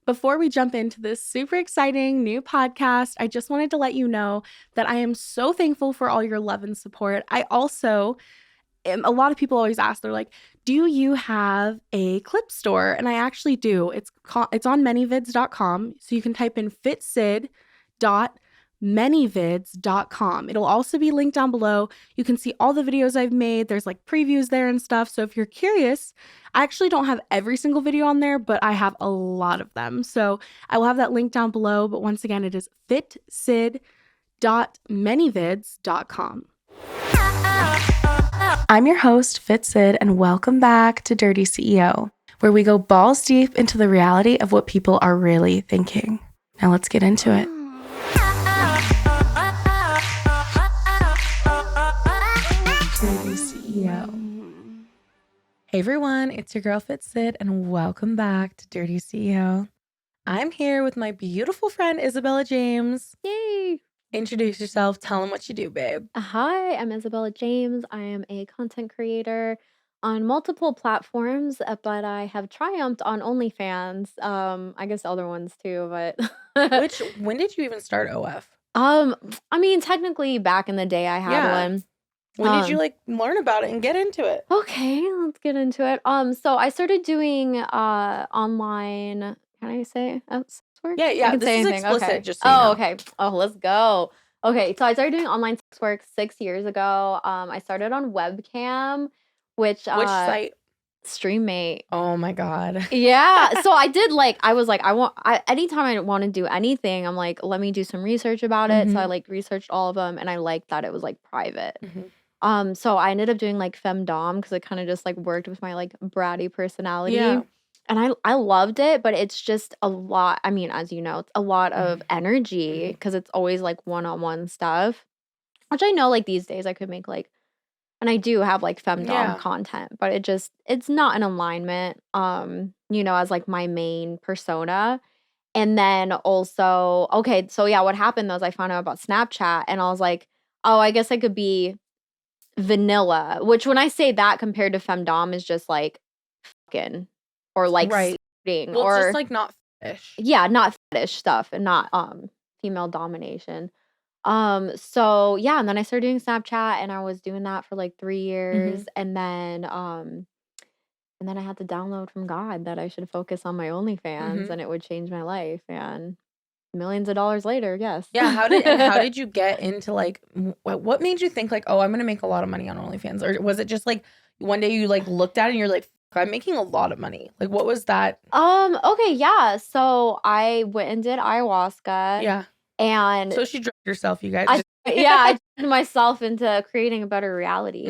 Before we jump into this super exciting new podcast, I just wanted to let you know that I am so thankful for all your love and support. I also a lot of people always ask, they're like, do you have a clip store? And I actually do. It's on manyvids.com. So you can type in fitsid.manyvids.com. It'll also be linked down below. You can see all the videos I've made. There's like previews there and stuff. So if you're curious, I actually don't have every single video on there, but I have a lot of them. So I will have that link down below. But once again, it is fitsid.manyvids.com. I'm your host, Fitsid, and welcome back to Dirty CEO, where we go balls deep into the reality of what people are really thinking. Now let's get into it. Dirty CEO. Hey everyone, it's your girl Fitsid, and welcome back to Dirty CEO. I'm here with my beautiful friend, Isabella James. Yay! Introduce yourself. Tell them what you do, babe. Hi, I'm Isabella James. I am a content creator on multiple platforms, but I have triumphed on OnlyFans. I guess other ones too, but When did you even start OF? I mean, technically back in the day I had one. When did you learn about it and get into it? Okay, let's get into it. So I started doing online, can I say sex work? Yeah, I can this say is anything. explicit, Okay. just so you know. Okay. Oh, let's go. Okay, so I started doing online sex work 6 years ago. I started on webcam, which site? StreamMate. Oh my God. Yeah. So I did anytime I want to do anything, I'm like, let me do some research about it. So I researched all of them, and I liked that it was private. So I ended up doing femdom because it kind of just worked with my bratty personality. Yeah. And I loved it, but it's just a lot. I mean, as you know, it's a lot of energy because it's always one-on-one stuff, which I know these days I could make and I do have femdom content, but it's not in alignment, as my main persona. And then also, okay, so yeah, what happened was I found out about Snapchat and I was like, oh, I guess I could be vanilla, which when I say that compared to femdom is just fucking or Right. slutting Well, or it's just not fetish. yeah, not fetish stuff and not female domination. So yeah, and then I started doing Snapchat and I was doing that for 3 years and then I had to download from God that I should focus on my OnlyFans and it would change my life, and millions of dollars later, yes. Yeah, how did you get into what made you think oh, I'm gonna make a lot of money on OnlyFans? Or was it just one day you looked at it and you're like, I'm making a lot of money? What was that? Okay, yeah. So I went and did ayahuasca. Yeah. And so she drugged herself, you guys. I drugged myself into creating a better reality.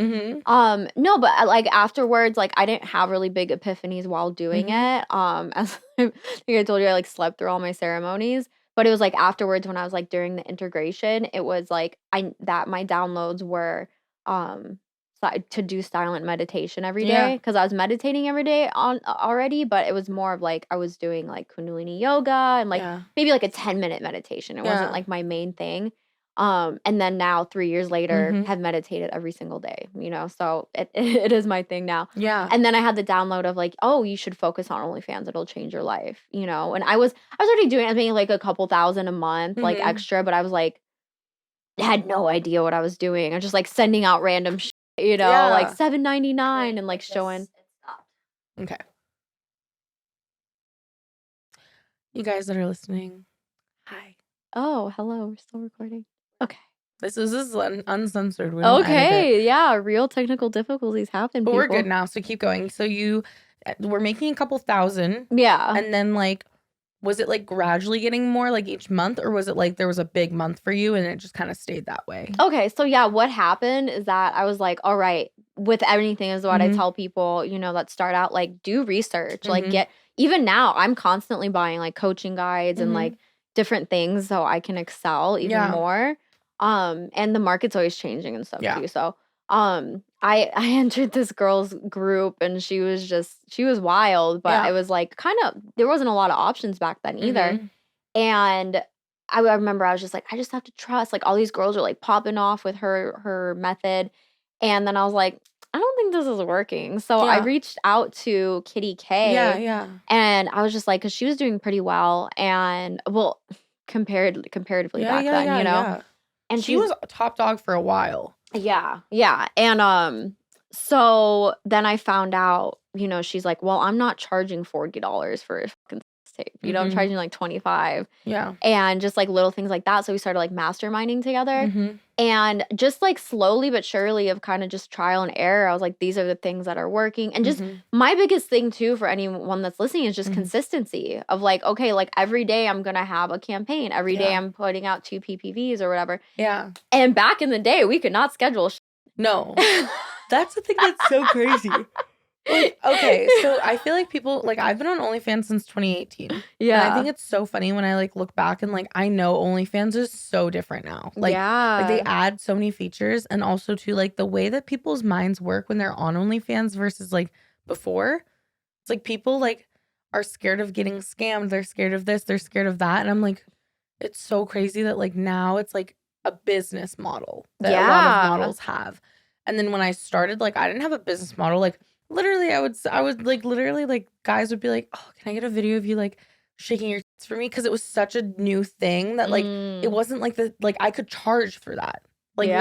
No, but afterwards, I didn't have really big epiphanies while doing it. As I think I told you, I slept through all my ceremonies. But it was afterwards when I was during the integration, it was my downloads were to do silent meditation every day because I was meditating every day already, but it was more of I was doing Kundalini yoga and maybe a 10-minute meditation. It wasn't my main thing. And then now 3 years later have meditated every single day, so it is my thing now. Yeah. And then I had the download of oh, you should focus on OnlyFans. It'll change your life, and I was already doing it. I was making a couple thousand a month, extra, but I was had no idea what I was doing. I'm just sending out random shit, $7.99 and showing. Okay. You guys that are listening, hi. Oh, hello. We're still recording. Okay. This is uncensored. Okay, yeah, real technical difficulties happen. But we're good now, so keep going. So you were making a couple thousand. Yeah. And then was it gradually getting more each month, or was it there was a big month for you and it just kind of stayed that way? Okay, so yeah, what happened is that I was all right, with anything is what I tell people, that start out, do research, get, even now I'm constantly buying coaching guides and different things so I can excel even more. And the market's always changing and stuff too. So I entered this girl's group and she was wild, but it was kind of, there wasn't a lot of options back then either. And I remember I was just I just have to trust, all these girls are popping off with her method. And then I was I don't think this is working. So I Yeah. reached out to Kitty Yeah, K yeah. and I was just like, cause she was doing pretty well and well, comparatively Yeah, back yeah, then, yeah, you know? yeah. And She she's was a top dog for a while. yeah, yeah. And so then I found out, she's like, "Well, I'm not charging $40 for a fucking sex tape. I'm Mhm. charging like 25." Yeah. And just like little things like that. So we started like masterminding together. Mhm. And just like slowly but surely of kind of just trial and error, I was like, these are the things that are working. And just Mhm. my biggest thing too for anyone that's listening is just Mhm. consistency of like, okay, like every day I'm gonna have a campaign. Every day Yeah. I'm putting out 2 PPVs or whatever. Yeah. And back in the day, we could not schedule No. That's the thing that's so crazy. Like, okay, so I feel like people like I've been on OnlyFans since 2018. And I think Yeah. it's so funny when I like look back and like I know OnlyFans is so different now. Like they Yeah. add so many features and also to like the way that people's minds work when they're on OnlyFans versus like before. It's like people like are scared of getting scammed. They're scared of this, they're scared of that. And I'm like, it's so crazy that like now it's like a business model that a lot of Yeah. models have. And then when I started, like I didn't have a business model. Like literally, I would like literally like guys would be like, "Oh, can I get a video of you like shaking your tits for me?" Because it was such a new thing that like it Mm. wasn't like the like I could charge for that. Like Yeah.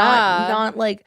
not like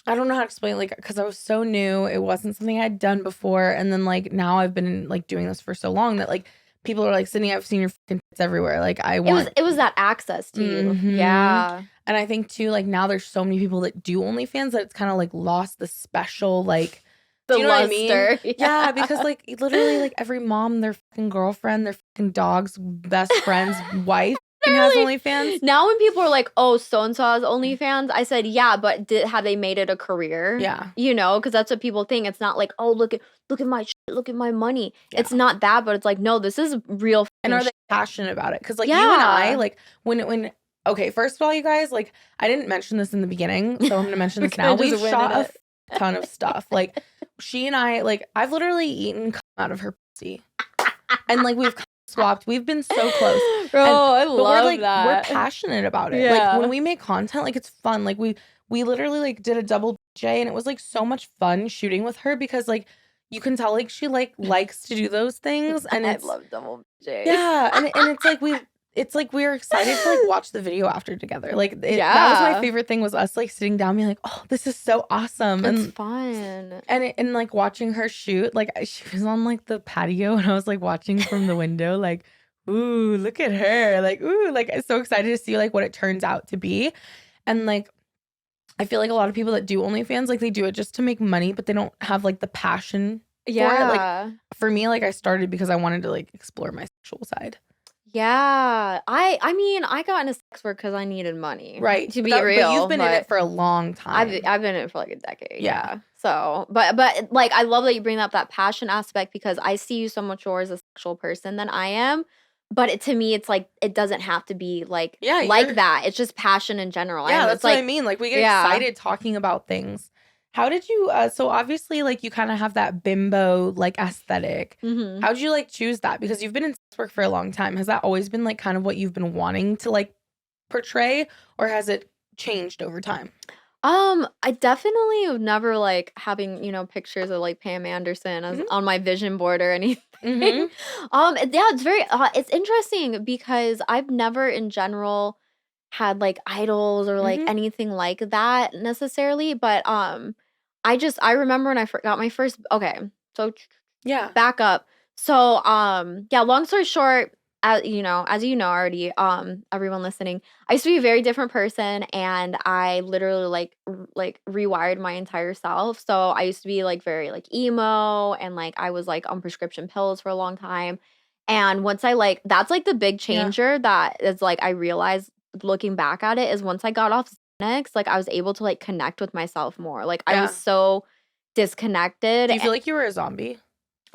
I don't know how to explain like because I was so new. It wasn't something I'd done before, and then like now I've been like doing this for so long that like people are like, "Sydney, I've seen your fucking tits everywhere. Like I It was want." it was that access to you. Mhm. Yeah. And I think too, like now there's so many people that do OnlyFans that it's kind of like lost the special, like, The do you know what I mean? luster. Yeah, because Yeah. like literally, like every mom, their fucking girlfriend, their fucking dog's best friend's wife fucking has Literally. OnlyFans. Now when people are like, "Oh, so and so has OnlyFans," I said, "Yeah, but have they made it a career?" Yeah, Because that's what people think. It's not like, "Oh, look at my look at my money." It's yeah. not that, but it's like, "No, this is real And fucking are they shit." passionate about it? Because like you and I, Yeah. like when okay, first of all, you guys, like I didn't mention this in the beginning, so I'm gonna mention We're this now. kinda We've just winning shot a it. ton of stuff. Like she and I, like I've literally eaten cum out of her pussy. And like we've swapped. We've been so close. Bro, And I but we're love like we're that. passionate about it. Like when Yeah. we make content, like it's fun. Like we literally like did a double J and it was like so much fun shooting with her because like you can tell like she like likes to do those things and I it's love double J's. yeah, and it's like we're excited to like watch the video after together. Like that was my Yeah. favorite thing was us like sitting down being like, "Oh, this is so awesome." It's fun. And like watching her shoot, like she was on like the patio and I was like watching from the window, like, ooh, look at her. Like, ooh, like I'm so excited to see like what it turns out to be. And like I feel like a lot of people that do OnlyFans, like they do it just to make money, but they don't have like the passion for it. Like Yeah. for me, like I started because I wanted to like explore my sexual side. Yeah. I mean, I got into sex work because I needed money, Right. to be But you've real, been in it but for a long time. I've been in it for like a decade, Yeah. yeah. So, but like I love that you bring up that passion aspect because I see you so much more as a sexual person than I am. But to me, it's like it doesn't have to be Yeah, like you're that. It's just passion in general. yeah, It's that's what I like, mean. Like we get yeah. excited talking about things. How did you so obviously like you kind of have that bimbo like aesthetic. Hmm. How'd you like choose that? Because you've been in sex work for a long time. Has that always been like kind of what you've been wanting to like portray or has it changed over time? I definitely have never like having, pictures of like Pam Anderson as Mhm. on my vision board or anything. Mhm. Yeah, it's very it's interesting because I've never in general had like idols or like Mhm. anything like that necessarily, but I remember when got my first okay, so Yeah. back up. So, yeah, long story short, as you know already, everyone listening, I used to be a very different person and I literally like rewired my entire self. So I used to be like very like emo and like I was like on prescription pills for a long time. And once I like that's like the big Yeah. changer that is like I realized looking back at it is once I got off Xanax, like I was able to like connect with myself more. Like I was Yeah. so disconnected. Do you feel like you were a zombie?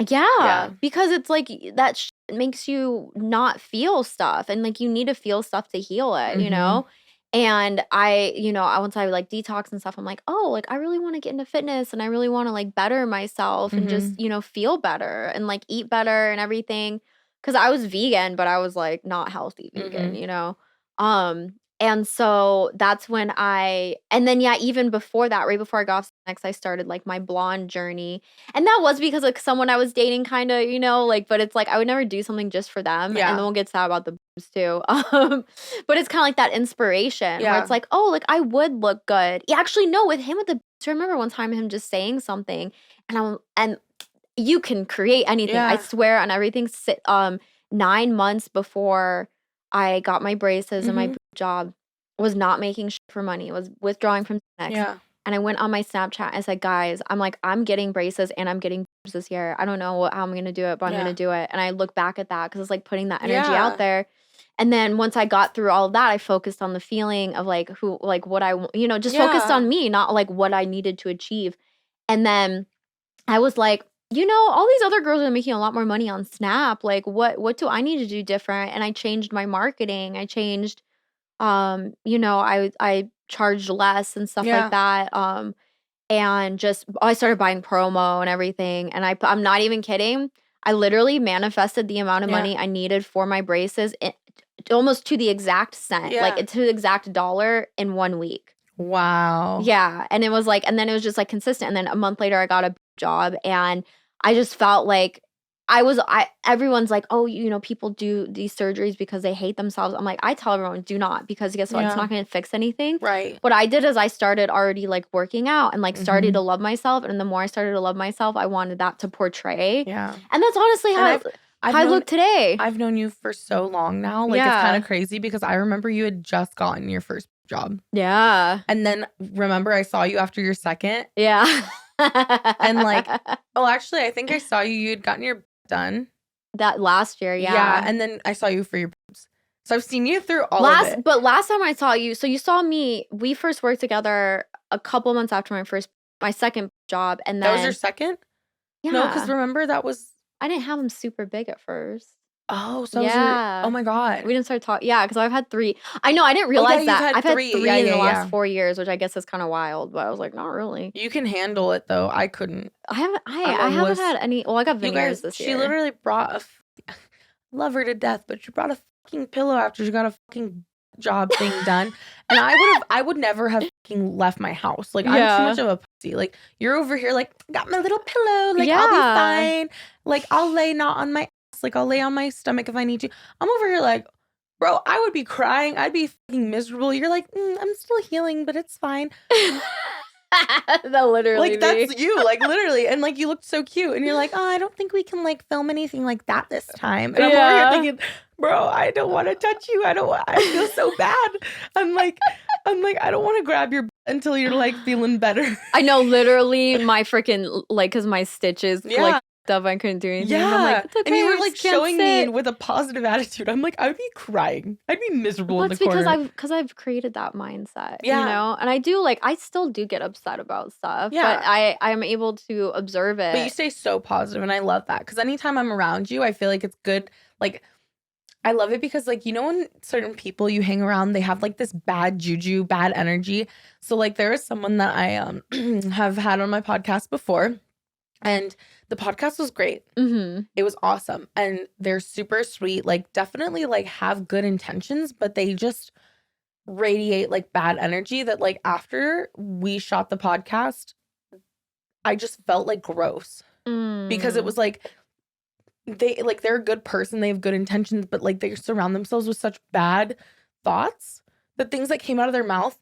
Yeah, Yeah. because it's like that makes you not feel stuff and like you need to feel stuff to heal it, you Mhm. know? And once I like detox and stuff, I'm like, oh, like I really want to get into fitness and I really want to like better myself and just, Mhm. feel better and like eat better and everything. Cause I was vegan, but I was like not healthy vegan, Mhm. you know? Um, And so that's when and then even before that, right before I got off next, I started like my blonde journey. And that was because like someone I was dating kind of, like, but it's like I would never do something just for them. And then we'll get sad about the boobs too. But it's kind of like that inspiration where it's like, oh, like I would look good. Yeah, actually, no, with him with the boobs, I remember one time him just saying something and you can create anything. I swear on everything. 9 months before I got my braces and my boob job, was not making shit for money. Was withdrawing from Next. Yeah. And I went on my Snapchat and said, guys, I'm like, I'm getting braces and I'm getting boobs this year. I don't know how I'm gonna do it, but I'm gonna do it. And I look back at that because it's like putting that energy out there. And then once I got through all of that, I focused on the feeling of like what I, just focused on me, not like what I needed to achieve. And then I was like, all these other girls are making a lot more money on Snap. Like, what do I need to do different? And I changed my marketing. I changed, I charged less and stuff like that. And just I started buying promo and everything. And I'm not even kidding. I literally manifested the amount of money I needed for my braces almost to the exact cent, like to the exact dollar in 1 week. Wow. Yeah. And it was like, and then it was just like consistent. And then a month later, I got a job and I just felt like everyone's like, oh, people do these surgeries because they hate themselves. I'm like, I tell everyone, do not, because guess what? It's not going to fix anything. Right. What I did is I started already like working out and like started to love myself. And the more I started to love myself, I wanted that to portray. Yeah. And that's honestly how I look today. I've known you for so long now. Like, it's kind of crazy because I remember you had just gotten your first job. Yeah. And then remember I saw you after your second. Yeah. And like, oh, actually, I think I saw you had gotten your done. That last year, yeah. Yeah, and then I saw you for your boobs. So I've seen you through all of it. But last time I saw you, so you saw me, we first worked together a couple months after my second job. And then. That was your second? Yeah. No, because remember that was. I didn't have them super big at first. Oh, so oh my God. We didn't start talking. Yeah, because I've had 3. I know, I didn't realize that. I've had 3 in the last 4 years, which I guess is kind of wild, but I was like, not really. You can handle it though. I couldn't. I haven't had any. Well, I got veneers this year. She literally brought love her to death, but she brought a fucking pillow after she got a fucking job thing done. And I would never have fucking left my house. Like, I'm too much of a pussy. Like, you're over here like, got my little pillow. Like, I'll be fine. Like, I'll lay not on my ass. Like, I'll lay on my stomach if I need to. I'm over here like, bro, I would be crying. I'd be fucking miserable. You're like, I'm still healing, but it's fine. That literally like that's you, like literally, and like you looked so cute, and you're like, oh, I don't think we can like film anything like that this time. And I'm over here thinking, bro, I don't want to touch you. I feel so bad. I'm like, I don't want to grab your butt until you're like feeling better. I know, literally, my freaking like, cause my stitches like up, I couldn't do anything. Yeah, I'm like, it's okay, and you were like showing me with a positive attitude. I'm like, I would be crying. I'd be miserable in the corner. Because I've created that mindset, you know. And I do I still do get upset about stuff. Yeah, but I'm able to observe it. But you stay so positive, and I love that because anytime I'm around you, I feel like it's good. Like, I love it because like, when certain people you hang around, they have like this bad juju, bad energy. So like, there is someone that I have had on my podcast before. And the podcast was great. It was awesome. And they're super sweet. Like, definitely, like, have good intentions. But they just radiate, like, bad energy that, like, after we shot the podcast, I just felt, like, gross. Because it was, like, they're a good person. They have good intentions. But, like, they surround themselves with such bad thoughts. The things that came out of their mouth,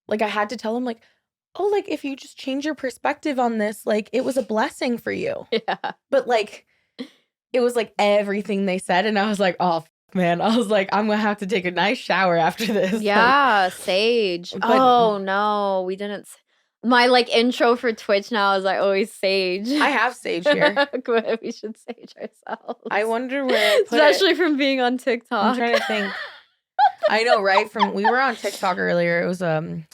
like, I had to tell them, like, oh, like, if you just change your perspective on this, like, it was a blessing for you. Yeah. But, like, it was, like, everything they said. And I was like, oh, man. I was like, I'm going to have to take a nice shower after this. Yeah, sage. Oh, no. We didn't. My, like, intro for Twitch now is, like, always sage. I have sage here. We should sage ourselves. I wonder where I put Especially from being on TikTok. I'm trying to think. I know, right? We were on TikTok earlier. It was a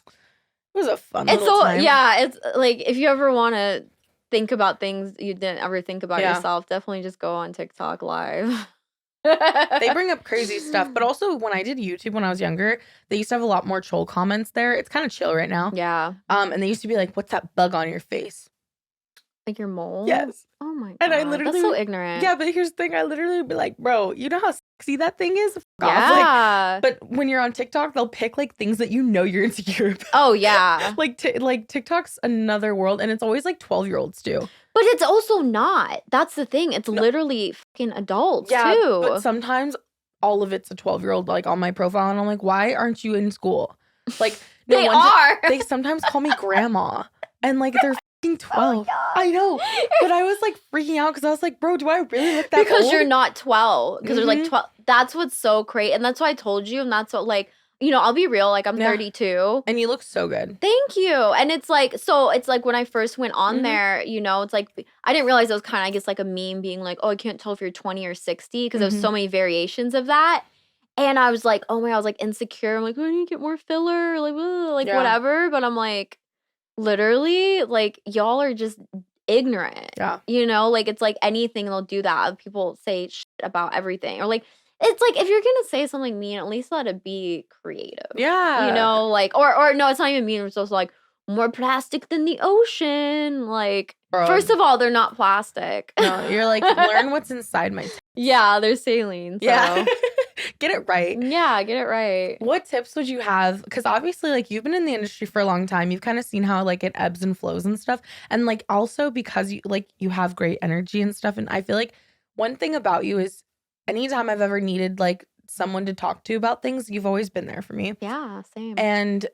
fun little time. Yeah, it's like if you ever want to think about things you didn't ever think about yourself, definitely just go on TikTok live. They bring up crazy stuff. But also when I did YouTube when I was younger, they used to have a lot more troll comments there. It's kind of chill right now. Yeah. And they used to be like, what's that bug on your face? Like your mole? Yes. Oh my And I God. literally That's so ignorant. Yeah, but here's the thing. I literally would be like, bro, you know how sexy that thing is? Fuck off. Yeah. But when you're on TikTok, they'll pick like things that you know you're insecure about. Oh, yeah. like TikTok's another world, and it's always like 12-year-olds too. But it's also not. That's the thing. It's No. literally fucking adults Yeah, too. but sometimes all of it's a 12-year-old like on my profile, and I'm like, why aren't you in school? Like they are. They sometimes call me grandma, and like they're fucking 12. Oh, I know, but I was like freaking out because I was like, bro, do I really look that because old? you're not 12. Because they're like 12. That's what's so great, and that's why I told you, and that's what like. You know, I'll be real, like I'm 32. And you look so good. Thank you. And it's like, so it's like when I first went on there, you know, it's like, I didn't realize it was kind of, I guess, like a meme being like, oh, I can't tell if you're 20 or 60 because there's so many variations of that. And I was like, oh my God, I was like insecure. I'm like, oh, I need to get more filler, like, whatever. But I'm like, literally, like, y'all are just ignorant. Yeah. You know, like, it's like anything they'll do that. People say shit about everything. Or like, it's like, if you're going to say something mean, at least let it be creative. Yeah. You know, like, or no, it's not even mean. It's just like, more plastic than the ocean. Like, first of all, they're not plastic. No, you're like, learn what's inside my text. Yeah, they're saline. So. Yeah. Get it right. Yeah, get it right. What tips would you have? Because obviously, like, you've been in the industry for a long time. You've kind of seen how, like, it ebbs and flows and stuff. And, like, also because you have great energy and stuff. And I feel like one thing about you is anytime I've ever needed, like, someone to talk to about things, you've always been there for me. Yeah, same. And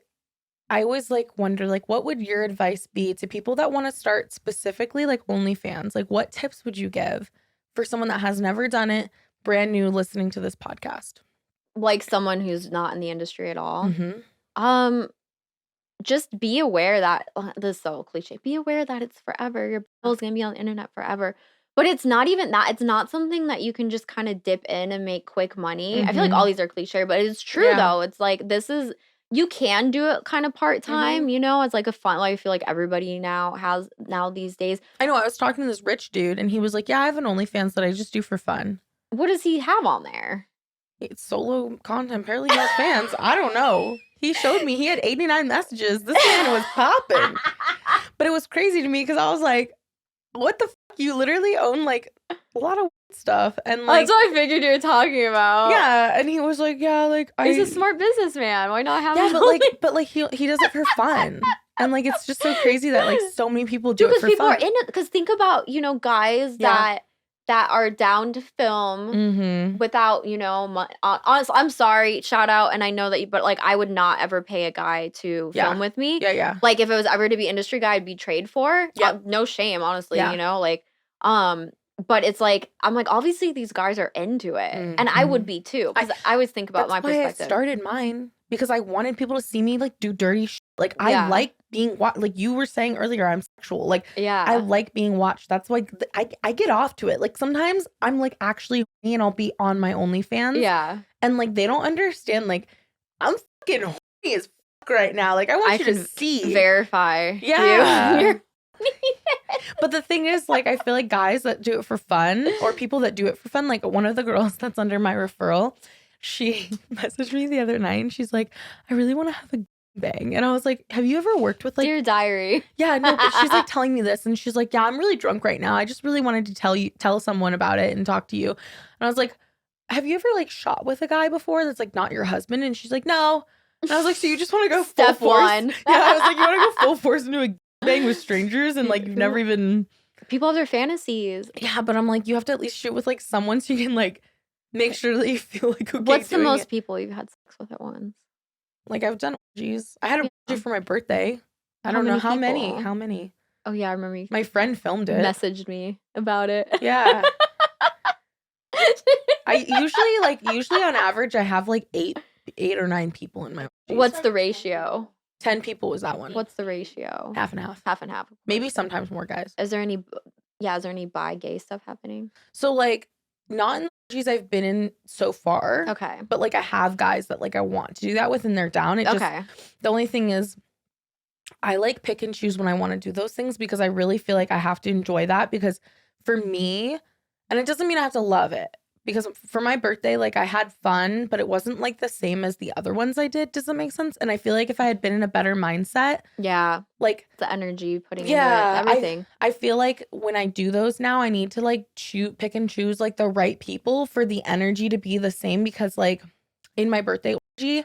I always, like, wonder, like, what would your advice be to people that want to start specifically, like, OnlyFans? Like, what tips would you give for someone that has never done it, brand new, listening to this podcast? Like someone who's not in the industry at all. Just be aware that this is so cliche. Be aware that it's forever. Your bill's gonna be on the internet forever. But it's not even that. It's not something that you can just kind of dip in and make quick money. I feel like all these are cliche, but it's true though. It's like you can do it kind of part-time, you know, it's like a fun, like I feel like everybody now these days. I know, I was talking to this rich dude and he was like, yeah, I have an OnlyFans that I just do for fun. What does he have on there? It's solo content. Apparently he has fans. I don't know. He showed me. He had 89 messages. This man was popping. But it was crazy to me because I was like, what the fuck? You literally own like a lot of stuff. And like, that's what I figured you were talking about. Yeah. And he was like, yeah, like he's a smart businessman. Why not have but he does it for fun. And like it's just so crazy that like so many people do it for fun. Because people are in it. Because think about, you know, guys that are down to film without, you know, honestly, I'm sorry, shout out, and I know that but like I would not ever pay a guy to film with me. Yeah. Like if it was ever to be industry guy, I'd be trade for. Yeah. No shame, honestly, you know, like but it's like I'm like obviously these guys are into it, and I would be too. Because I always think about my perspective. That's why I started mine because I wanted people to see me like do dirty shit. Like I like being watched. Like you were saying earlier, I'm sexual. Like I like being watched. That's why I get off to it. Like sometimes I'm like actually horny and I'll be on my OnlyFans. Yeah, and like they don't understand. Like I'm fucking horny as fuck right now. Like I want you to see, verify. Yeah. But the thing is, like, I feel like guys that do it for fun or people that do it for fun, like one of the girls that's under my referral, she messaged me the other night and she's like, I really want to have a bang. And I was like, have you ever worked with like Dear diary? Yeah, no, but she's like telling me this and she's like, yeah, I'm really drunk right now. I just really wanted to tell someone about it and talk to you. And I was like, have you ever like shot with a guy before that's like not your husband? And she's like, no. And I was like, so you just want to go Step full force? one. Yeah, I was like, you want to go full force into a bang with strangers and like you've never even. People have their fantasies. Yeah, but I'm like, you have to at least shoot with like someone so you can like make sure that you feel like okay. What's the most people you've had sex with at once? Like I've done orgies. I had an orgy for my birthday. I don't know how many. How many? Oh yeah, I remember you. My friend filmed it. Messaged me about it. Yeah. Usually on average I have like eight or nine people in my orgies. What's the ratio? 10 people was that one. What's the ratio? Half and half. Half and half. Maybe sometimes more guys. Is there any bi gay stuff happening? So like not in the orgies I've been in so far. Okay. But like I have guys that like I want to do that with and they're down. The only thing is I like pick and choose when I want to do those things because I really feel like I have to enjoy that because for me, and it doesn't mean I have to love it, because for my birthday, like, I had fun, but it wasn't like the same as the other ones I did. Does that make sense? And I feel like if I had been in a better mindset, Yeah. like, The energy putting into it, yeah, everything. I feel like when I do those now, I need to like pick and choose like the right people for the energy to be the same, because like in my birthday orgy,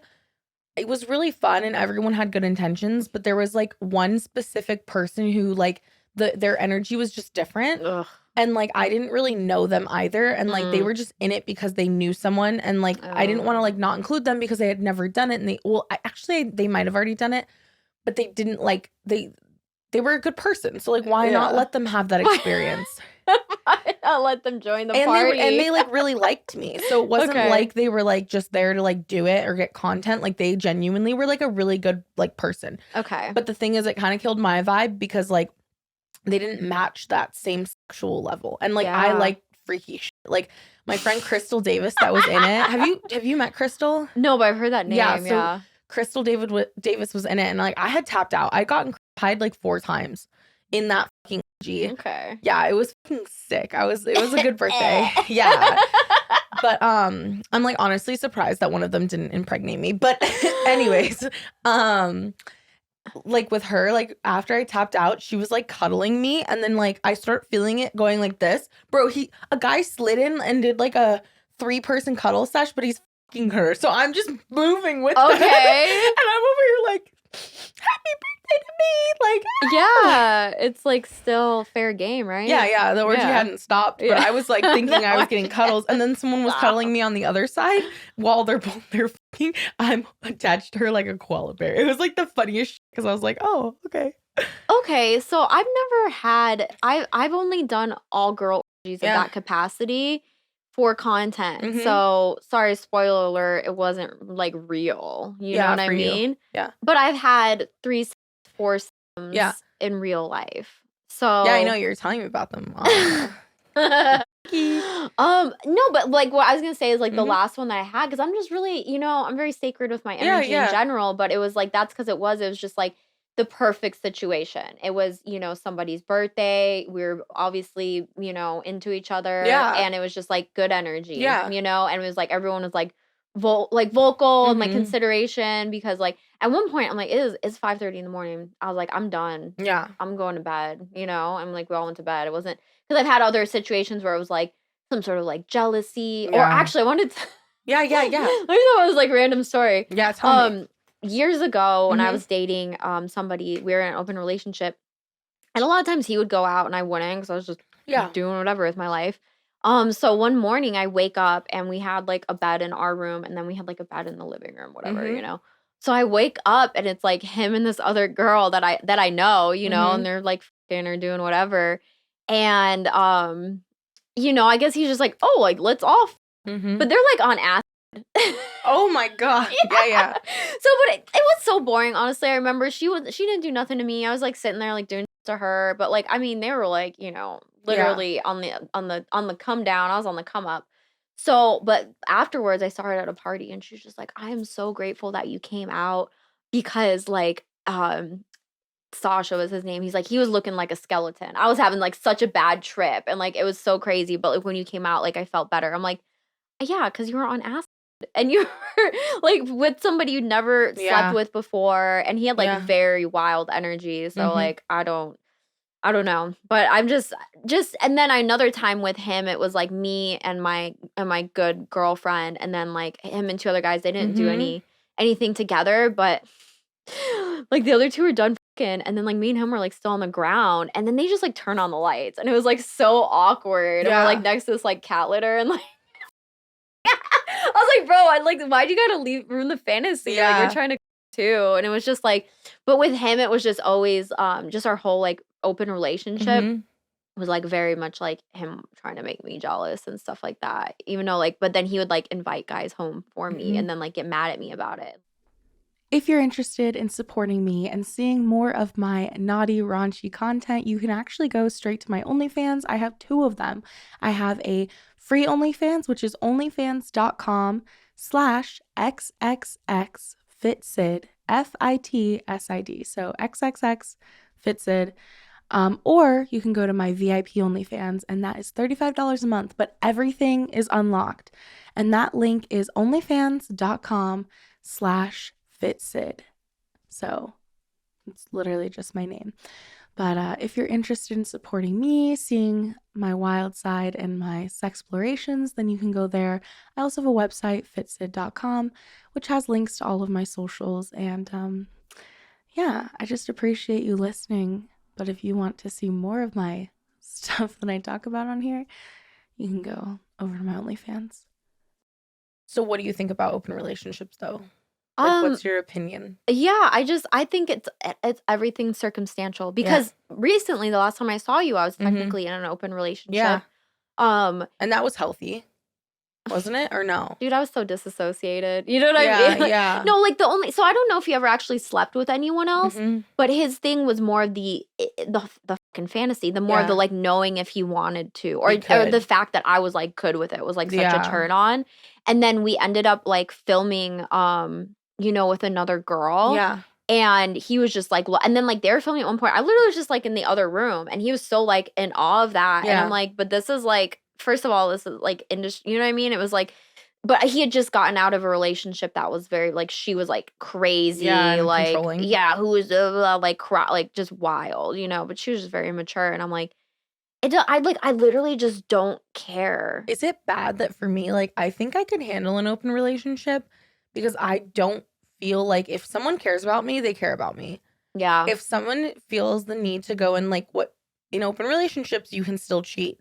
it was really fun and everyone had good intentions, but there was like one specific person who like their energy was just different. Ugh. And like I didn't really know them either, and like they Mm. were just in it because they knew someone, and like I didn't want to like not include them because they had never done it, and they might have already done it, but they didn't like they were a good person. So like why not Yeah. let them have that experience? Why not let them join the And party? they like really liked me. So it wasn't Okay. like they were like just there to like do it or get content. Like they genuinely were like a really good like person. Okay. But the thing is, it kind of killed my vibe because like they didn't match that same sexual level. And like I Yeah. like freaky shit. Like my friend Crystal Davis that was in it. Have you met Crystal? No, but I've heard that name. Yeah. So Yeah. Crystal Davis was in it, and like I had tapped out. I got pied like 4 times in that fucking G. Okay. Yeah, it was fucking sick. It was a good birthday. Yeah. But I'm like honestly surprised that one of them didn't impregnate me. But anyways, like with her, like after I tapped out, she was like cuddling me, and then like I start feeling it going like this. Bro, a guy slid in and did like a 3-person cuddle sesh, but he's fucking her. So I'm just moving with them. Okay. And I'm over here like, happy birthday to me. Like, Yeah, it's like still fair game, right? yeah, the orgy Yeah. hadn't stopped, but Yeah. I was like thinking The I was getting orgy cuddles, and then someone was cuddling me on the other side while they're both there fucking. I'm attached to her like a koala bear. It was like the funniest shit because I was like, oh, okay. Okay, so I've never had I've only done all girl orgies of Yeah. that capacity for content. Mhm. So sorry, spoiler alert, it wasn't like real. You know Yeah, what I for you. mean? Yeah. But I've had 3, 4 Yeah. in real life. So Yeah, I know you're telling me about them. no, but like what I was gonna say is like the Mhm. last one that I had, because I'm just really, I'm very sacred with my Yeah, energy in yeah. general, but it was like that's because it was just like the perfect situation. It was, somebody's birthday. We were obviously, into each other. Yeah. And it was just like good energy. Yeah. And it was like everyone was like vocal and like Mhm. consideration, because like at one point I'm like, it's 5:30 in the morning. I was like, I'm done. Yeah. I'm going to bed, I'm like, we all went to bed. It wasn't because I've had other situations where it was like some sort of like jealousy, or Yeah. actually I wanted to Yeah. let me know, it was like random story. Yeah, tell me. Years ago when I Mhm. was dating somebody, we were in an open relationship, and a lot of times he would go out and I wouldn't, because I was just Yeah. doing whatever with my life. So one morning I wake up and we had like a bed in our room, and then we had like a bed in the living room, whatever, Mhm. So I wake up and it's like him and this other girl that I know, Mhm. and they're like fucking or doing whatever. And I guess he's just like, "Oh, like let's off." Mhm. But they're like on acid. Oh my god. Yeah. So, but it was so boring, honestly. I remember she didn't do nothing to me. I was like sitting there like doing to her, but like I mean they were like, literally on the come down. I was on the come up. So, but afterwards I saw her at a party and she was just like, "I am so grateful that you came out, because like Sasha was his name. He's like, he was looking like a skeleton. I was having like such a bad trip and like it was so crazy, but like when you came out, like I felt better." I'm like, "Yeah, because you were on acid and you were like with somebody you'd never Yeah. slept with before, and he had like Yeah. very wild energy." So Mhm. like I don't know, but I'm just and then another time with him, it was like me and my good girlfriend, and then like him and 2 other guys. They didn't do Mhm. anything together, but like the other 2 were done fucking, and then like me and him were like still on the ground, and then they just like turn on the lights, and it was like so awkward. And we're like Yeah. next to this like cat litter, and like I was like, "Bro, I like why'd you gotta ruin the fantasy? Like Yeah. we're trying to too." And it was just like, but with him, it was just always just our whole like open relationship Mhm. was like very much like him trying to make me jealous and stuff like that. Even though like, but then he would like invite guys home for me Mhm. and then like get mad at me about it. If you're interested in supporting me and seeing more of my naughty, raunchy content, you can actually go straight to my OnlyFans. I have 2 of them. I have a free OnlyFans, which is onlyfans.com/XXXFitsid, FITSID. So XXX Fitsid. Or you can go to my VIP OnlyFans, and that is $35 a month, but everything is unlocked. And that link is onlyfans.com/fitsid. So it's literally just my name. But if you're interested in supporting me, seeing my wild side and my sexplorations, then you can go there. I also have a website, fitsid.com, which has links to all of my socials. And yeah, I just appreciate you listening. But if you want to see more of my stuff that I talk about on here, you can go over to my OnlyFans. So what do you think about open relationships, though? Like, what's your opinion? Yeah, I think it's everything circumstantial because recently, the last time I saw you, I was technically in an open relationship. Yeah. And that was healthy, wasn't it? Or no? Dude, I was so disassociated. You know what I mean? Like, Yeah. no, like so I don't know if he ever actually slept with anyone else, but his thing was more the fucking fantasy, the more of the like knowing if he wanted to, or the fact that I was like good with it was like such a turn on. And then we ended up like filming, with another girl. Yeah. And he was just like, well, and then like they were filming at one point. I literally was just like in the other room, and he was so like in awe of that. And I'm like, but this is like, first of all, this is like industry, you know what I mean? It was like, but he had just gotten out of a relationship that was very like, she was like crazy, like controlling. Who was like just wild, but she was just very immature. And I'm like, I literally just don't care. Is it bad that for me, like, I think I could handle an open relationship because I don't feel like if someone cares about me, they care about me. Yeah. If someone feels the need to go in, like, in open relationships, you can still cheat.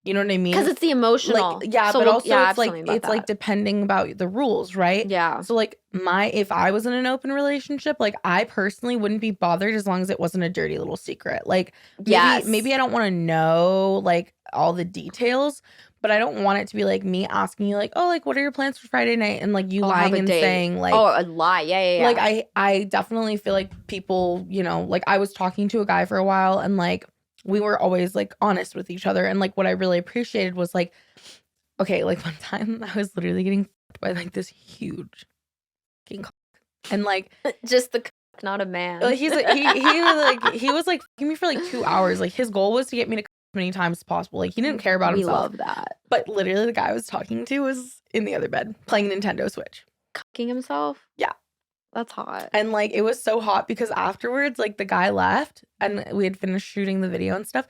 You know what I mean? Because it's the emotional. Like, yeah, so but also it's like depending about the rules, right? Yeah. So like if I was in an open relationship, like I personally wouldn't be bothered as long as it wasn't a dirty little secret. Like maybe I don't want to know like all the details, but I don't want it to be like me asking you like, oh, like what are your plans for Friday night? And like you lying and saying like, oh, a lie. Yeah. Like I definitely feel like people, like I was talking to a guy for a while and like we were always like honest with each other. And like what I really appreciated was like, okay, like one time I was literally getting fucked by like this huge fucking cock. And like just the cock, not a man. Like, he was like fucking me for like 2 hours. Like his goal was to get me to as many times as possible. Like he didn't care about himself. We love that. But literally the guy I was talking to was in the other bed playing Nintendo Switch. Cocking himself? Yeah. That's hot. And like it was so hot because afterwards like the guy left and we had finished shooting the video and stuff.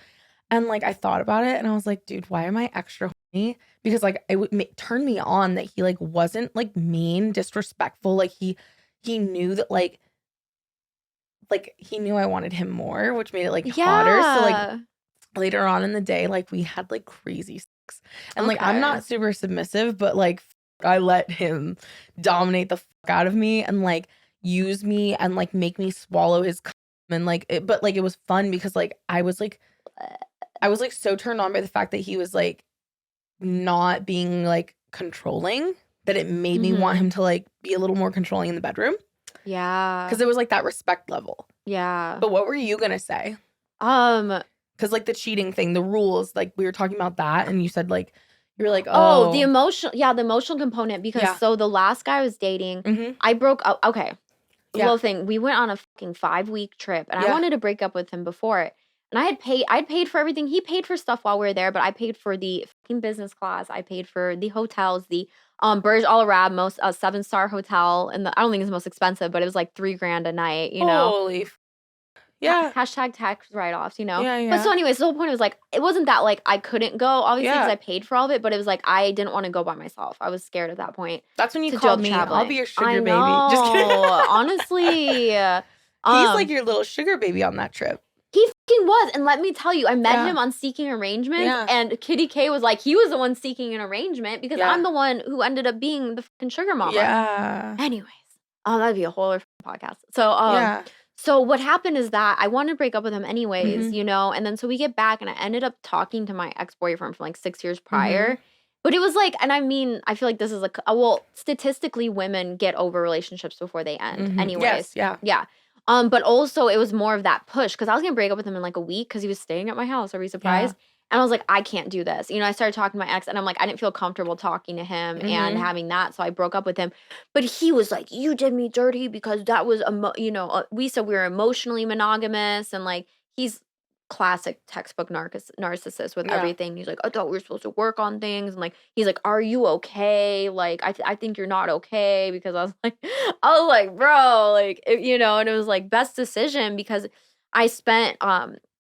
And like I thought about it and I was like, dude, why am I extra horny? Because like it would turn me on that he like wasn't like mean, disrespectful. Like he knew that like he knew I wanted him more, which made it like hotter. So like later on in the day, like we had like crazy sex. And like I'm not super submissive, but like I let him dominate the fuck out of me and like use me and like make me swallow his cum and like but like it was fun because like I was like so turned on by the fact that he was like not being like controlling that it made me want him to like be a little more controlling in the bedroom. Yeah. Because it was like that respect level. Yeah. But what were you gonna say? Because like the cheating thing, the rules, like we were talking about that and you said like you were like, oh, the emotional component. Because so the last guy I was dating, I broke up. Okay. Little thing. We went on a fucking 5-week trip and I wanted to break up with him before it. And I'd paid for everything. He paid for stuff while we were there, but I paid for the fucking business class. I paid for the hotels, the Burj Al Arab, most 7-star hotel. And I don't think it's the most expensive, but it was like $3,000 a night, Holy yeah. Hashtag tax write-offs, Yeah. But so anyways, the whole point was like, it wasn't that like I couldn't go, obviously, because I paid for all of it, but it was like I didn't want to go by myself. I was scared at that point. That's when you called me. I'll be your sugar baby. Just kidding. Honestly. He's like your little sugar baby on that trip. He fucking was. And let me tell you, I met him on Seeking Arrangement. And Kitty K was like, he was the one seeking an arrangement because I'm the one who ended up being the fucking sugar mama. Yeah. Anyways. That'd be a whole other podcast. So, So what happened is that I wanted to break up with him anyways, and then so we get back and I ended up talking to my ex-boyfriend from like 6 years prior. But it was like, and I mean, I feel like this is statistically women get over relationships before they end anyways. Yes, yeah. But also it was more of that push because I was going to break up with him in like a week because he was staying at my house. Are we surprised? And I was like, I can't do this. I started talking to my ex and I'm like, I didn't feel comfortable talking to him and having that. So I broke up with him. But he was like, you did me dirty because that was, we said we were emotionally monogamous. And like, he's classic textbook narcissist with everything. He's like, I thought we were supposed to work on things. And like, he's like, are you okay? Like, I think you're not okay, because I was like, bro, like, and it was like best decision, because I spent,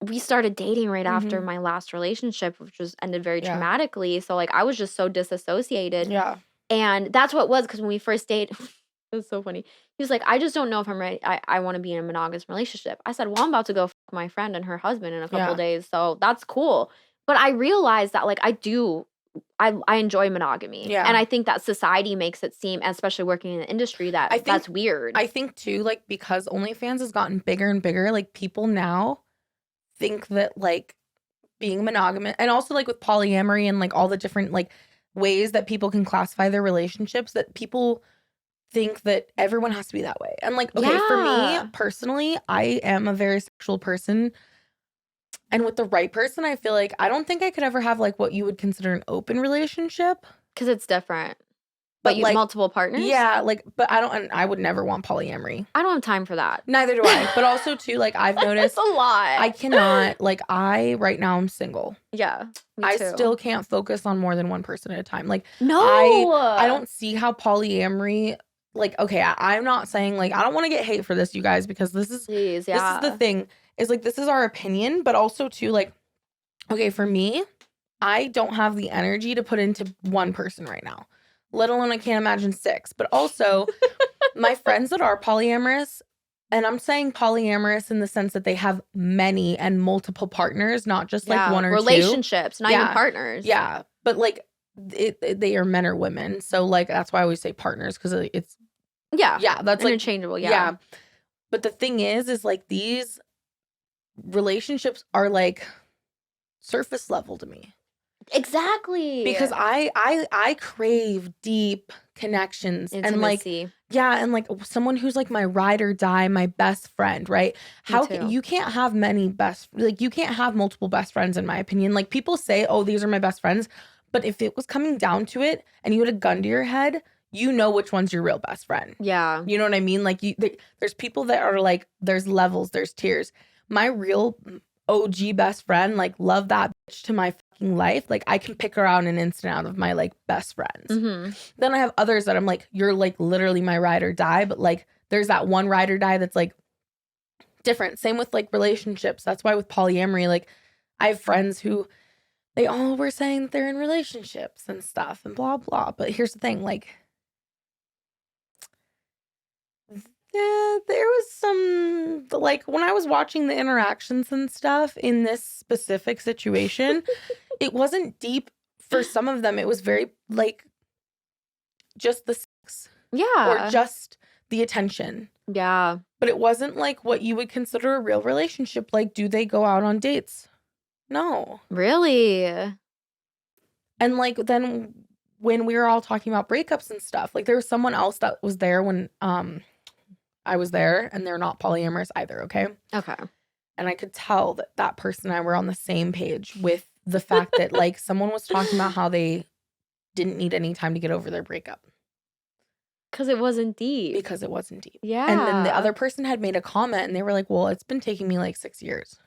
we started dating right after my last relationship, which was ended very traumatically. So like, I was just so disassociated. Yeah. And that's what it was, because when we first dated, it was so funny. He was like, I just don't know if I'm ready. I want to be in a monogamous relationship. I said, well, I'm about to go fuck my friend and her husband in a couple days. So that's cool. But I realized that like I enjoy monogamy. Yeah. And I think that society makes it seem, especially working in the industry, that that's weird. I think too, like, because OnlyFans has gotten bigger and bigger, like people now think that like being monogamous, and also like with polyamory and like all the different like ways that people can classify their relationships, that people think that everyone has to be that way. And like, okay, for me personally, I am a very sexual person. And with the right person, I feel like I don't think I could ever have like what you would consider an open relationship. Because it's different. But you like multiple partners? Yeah, like, but I would never want polyamory. I don't have time for that. Neither do I. But also too, like, I've noticed It's a lot. I cannot, like, right now I'm single. Yeah, me I too. still can't focus on more than one person at a time. Like, No. I don't see how polyamory, like, okay, I'm not saying, like, I don't want to get hate for this, you guys, because this is the thing, is like, this is our opinion, but also too, like, okay, for me, I don't have the energy to put into one person right now, let alone I can't imagine 6. But also, my friends that are polyamorous, and I'm saying polyamorous in the sense that they have many and multiple partners, not just like one or relationships, two. not even partners. Yeah, but like they are men or women, so like that's why I always say partners, because it's that's interchangeable. Like, yeah. But the thing is like these relationships are like surface level to me. Exactly. Because I crave deep connections. Intimacy. And like, and like someone who's like my ride or die, my best friend, right? You can't have you can't have multiple best friends, in my opinion. Like, people say, oh, these are my best friends, but if it was coming down to it and you had a gun to your head, you know which one's your real best friend. Yeah. You know what I mean? Like, there's people that are like, there's levels, there's tiers. My real OG best friend, like, love that bitch to my fucking life. Like, I can pick her out in an instant out of my like best friends. Then I have others that I'm like, you're like literally my ride or die, but like there's that one ride or die that's like different. Same with like relationships. That's why with polyamory, like, I have friends who they all were saying that they're in relationships and stuff and blah blah. But here's the thing, like, yeah, there was some, like, when I was watching the interactions and stuff in this specific situation, it wasn't deep for some of them. It was very, like, just the sex. Yeah. Or just the attention. Yeah. But it wasn't, like, what you would consider a real relationship. Like, do they go out on dates? No. Really? And, like, then when we were all talking about breakups and stuff, like, there was someone else that was there when, I was there, and they're not polyamorous either, okay? Okay. And I could tell that that person and I were on the same page with the fact that, like, someone was talking about how they didn't need any time to get over their breakup. Because it wasn't deep. Because it wasn't deep. Yeah. And then the other person had made a comment, and they were like, well, it's been taking me, like, 6 years.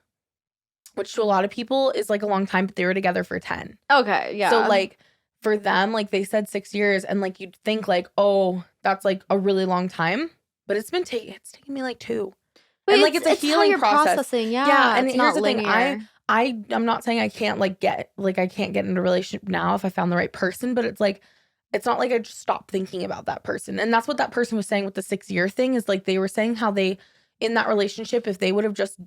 Which to a lot of people is, like, a long time, but they were together for 10. Okay, yeah. So, like, for them, like, they said 6 years, and, like, you'd think, like, oh, that's, like, a really long time. But it's taking me like 2. But and like it's a healing how you're process. Processing, yeah. Yeah, and it's here's not the linear. thing. I'm not saying I can't get into a relationship now if I found the right person, but it's like, it's not like I just stopped thinking about that person. And that's what that person was saying with the 6-year thing, is like they were saying how they, in that relationship, if they would have just,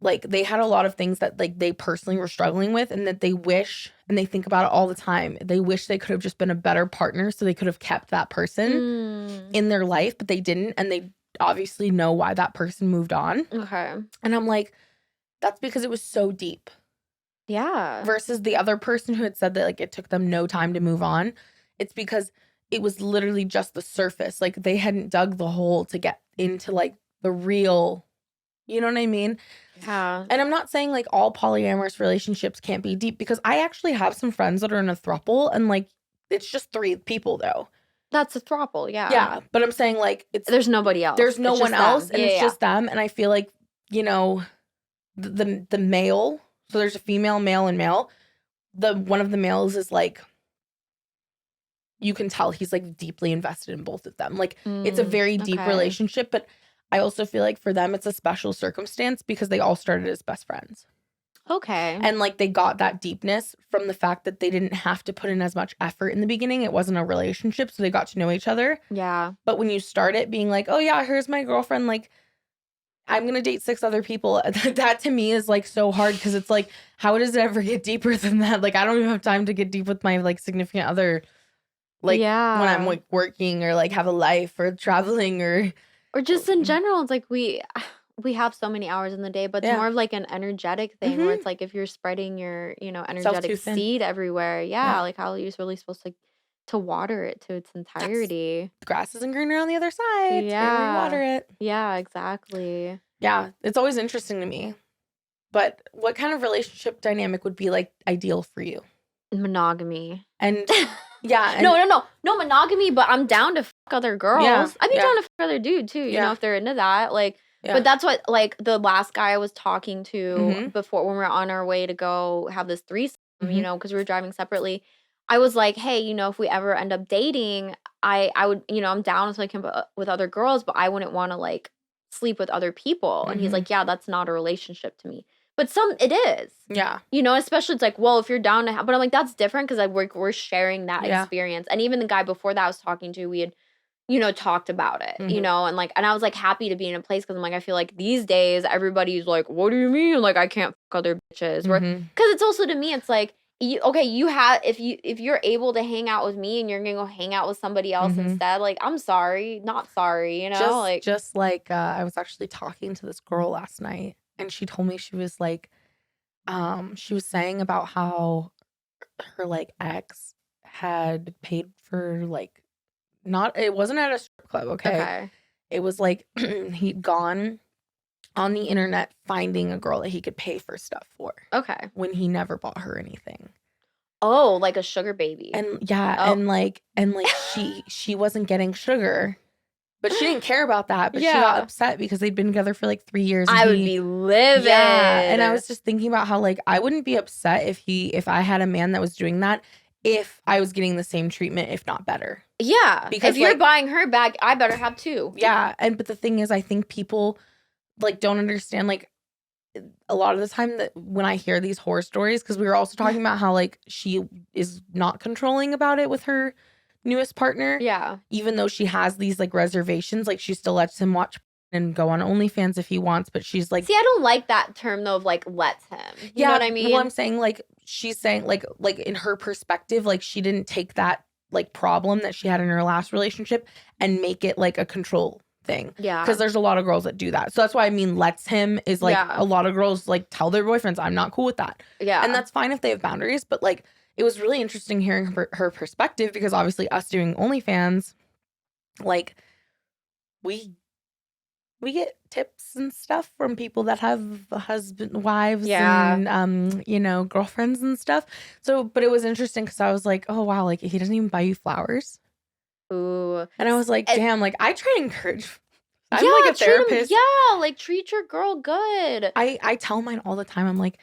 like, they had a lot of things that, like, they personally were struggling with, and that they wish, and they think about it all the time, they wish they could have just been a better partner, so they could have kept that person in their life, but they didn't, and they obviously know why that person moved on. Okay. And I'm like, that's because it was so deep. Yeah. Versus the other person who had said that, like, it took them no time to move on. It's because it was literally just the surface. Like, they hadn't dug the hole to get into, like, the real, you know what I mean? Yeah. And I'm not saying, like, all polyamorous relationships can't be deep, because I actually have some friends that are in a throuple, and, like, it's just 3 people, though. That's a throuple, yeah. Yeah, but I'm saying, like, there's nobody else. There's no one else, and it's just them. And I feel like, you know, the male, so there's a female, male, and male. One of the males is like, you can tell he's like deeply invested in both of them. Like it's a very deep Okay. relationship, but I also feel like for them it's a special circumstance because they all started as best friends. Okay. And like they got that deepness from the fact that they didn't have to put in as much effort in the beginning. It wasn't a relationship, so they got to know each other. Yeah. But when you start it being like, oh yeah, here's my girlfriend, like I'm gonna date 6 other people, that to me is like so hard because it's like, how does it ever get deeper than that? Like I don't even have time to get deep with my like significant other, like when I'm like working or like have a life or traveling or just in general. It's like we have so many hours in the day, but it's more of like an energetic thing where it's like if you're spreading your, energetic seed everywhere, like how you're really supposed to water it to its entirety. The grass isn't greener on the other side. Yeah. Water it. Yeah, exactly. Yeah, it's always interesting to me. But what kind of relationship dynamic would be like ideal for you? Monogamy. And yeah. And no monogamy, but I'm down to fuck other girls. Yeah, I'd be down to fuck other dude too, you know, if they're into that. Like, but that's what, like, the last guy I was talking to before, when we were on our way to go have this threesome, you know, because we were driving separately, I was like, hey, you know, if we ever end up dating, I would, you know, I'm down to like him with other girls, but I wouldn't want to like sleep with other people. And he's like, yeah, that's not a relationship to me. But it is. Yeah. You know, especially it's like, well, if you're down to but I'm like, that's different because we're sharing that experience. And even the guy before that I was talking to, we had, you know, talked about it, you know, and like, and I was like happy to be in a place because I'm like, I feel like these days everybody's like, what do you mean? Like, I can't fuck other bitches. Because it's also, to me, it's like, you have, if you're able to hang out with me and you're gonna go hang out with somebody else instead, like, I'm sorry, not sorry, you know? Just like I was actually talking to this girl last night and she told me, she was like, she was saying about how her like ex had paid for like, it wasn't at a strip club, okay? It was like he'd gone on the internet finding a girl that he could pay for stuff for. Okay. When he never bought her anything. Oh, like a sugar baby. And and like she wasn't getting sugar. But she didn't care about that. But she got upset because they'd been together for like 3 years. I would be livid. Yeah. And I was just thinking about how like I wouldn't be upset if I had a man that was doing that, if I was getting the same treatment, if not better. Yeah. Because if you're buying her bag, I better have too. Yeah. But the thing is, I think people like don't understand, like, a lot of the time that when I hear these horror stories, because we were also talking about how like she is not controlling about it with her newest partner. Yeah. Even though she has these like reservations, like she still lets him watch and go on OnlyFans if he wants, but she's like, see, I don't like that term though of like lets him. You know what I mean? Well, I'm saying like she's saying like in her perspective, like she didn't take that like problem that she had in her last relationship and make it like a control thing. Yeah. Because there's a lot of girls that do that. So that's why I mean lets him is like a lot of girls like tell their boyfriends, I'm not cool with that. Yeah. And that's fine if they have boundaries, but like it was really interesting hearing her perspective because obviously us doing OnlyFans, like we get tips and stuff from people that have wives and you know, girlfriends and stuff. So but it was interesting because I was like, oh wow, like he doesn't even buy you flowers. Ooh. And I was like, damn, like I try to encourage. I'm like a therapist. Like treat your girl good. I tell mine all the time. I'm like,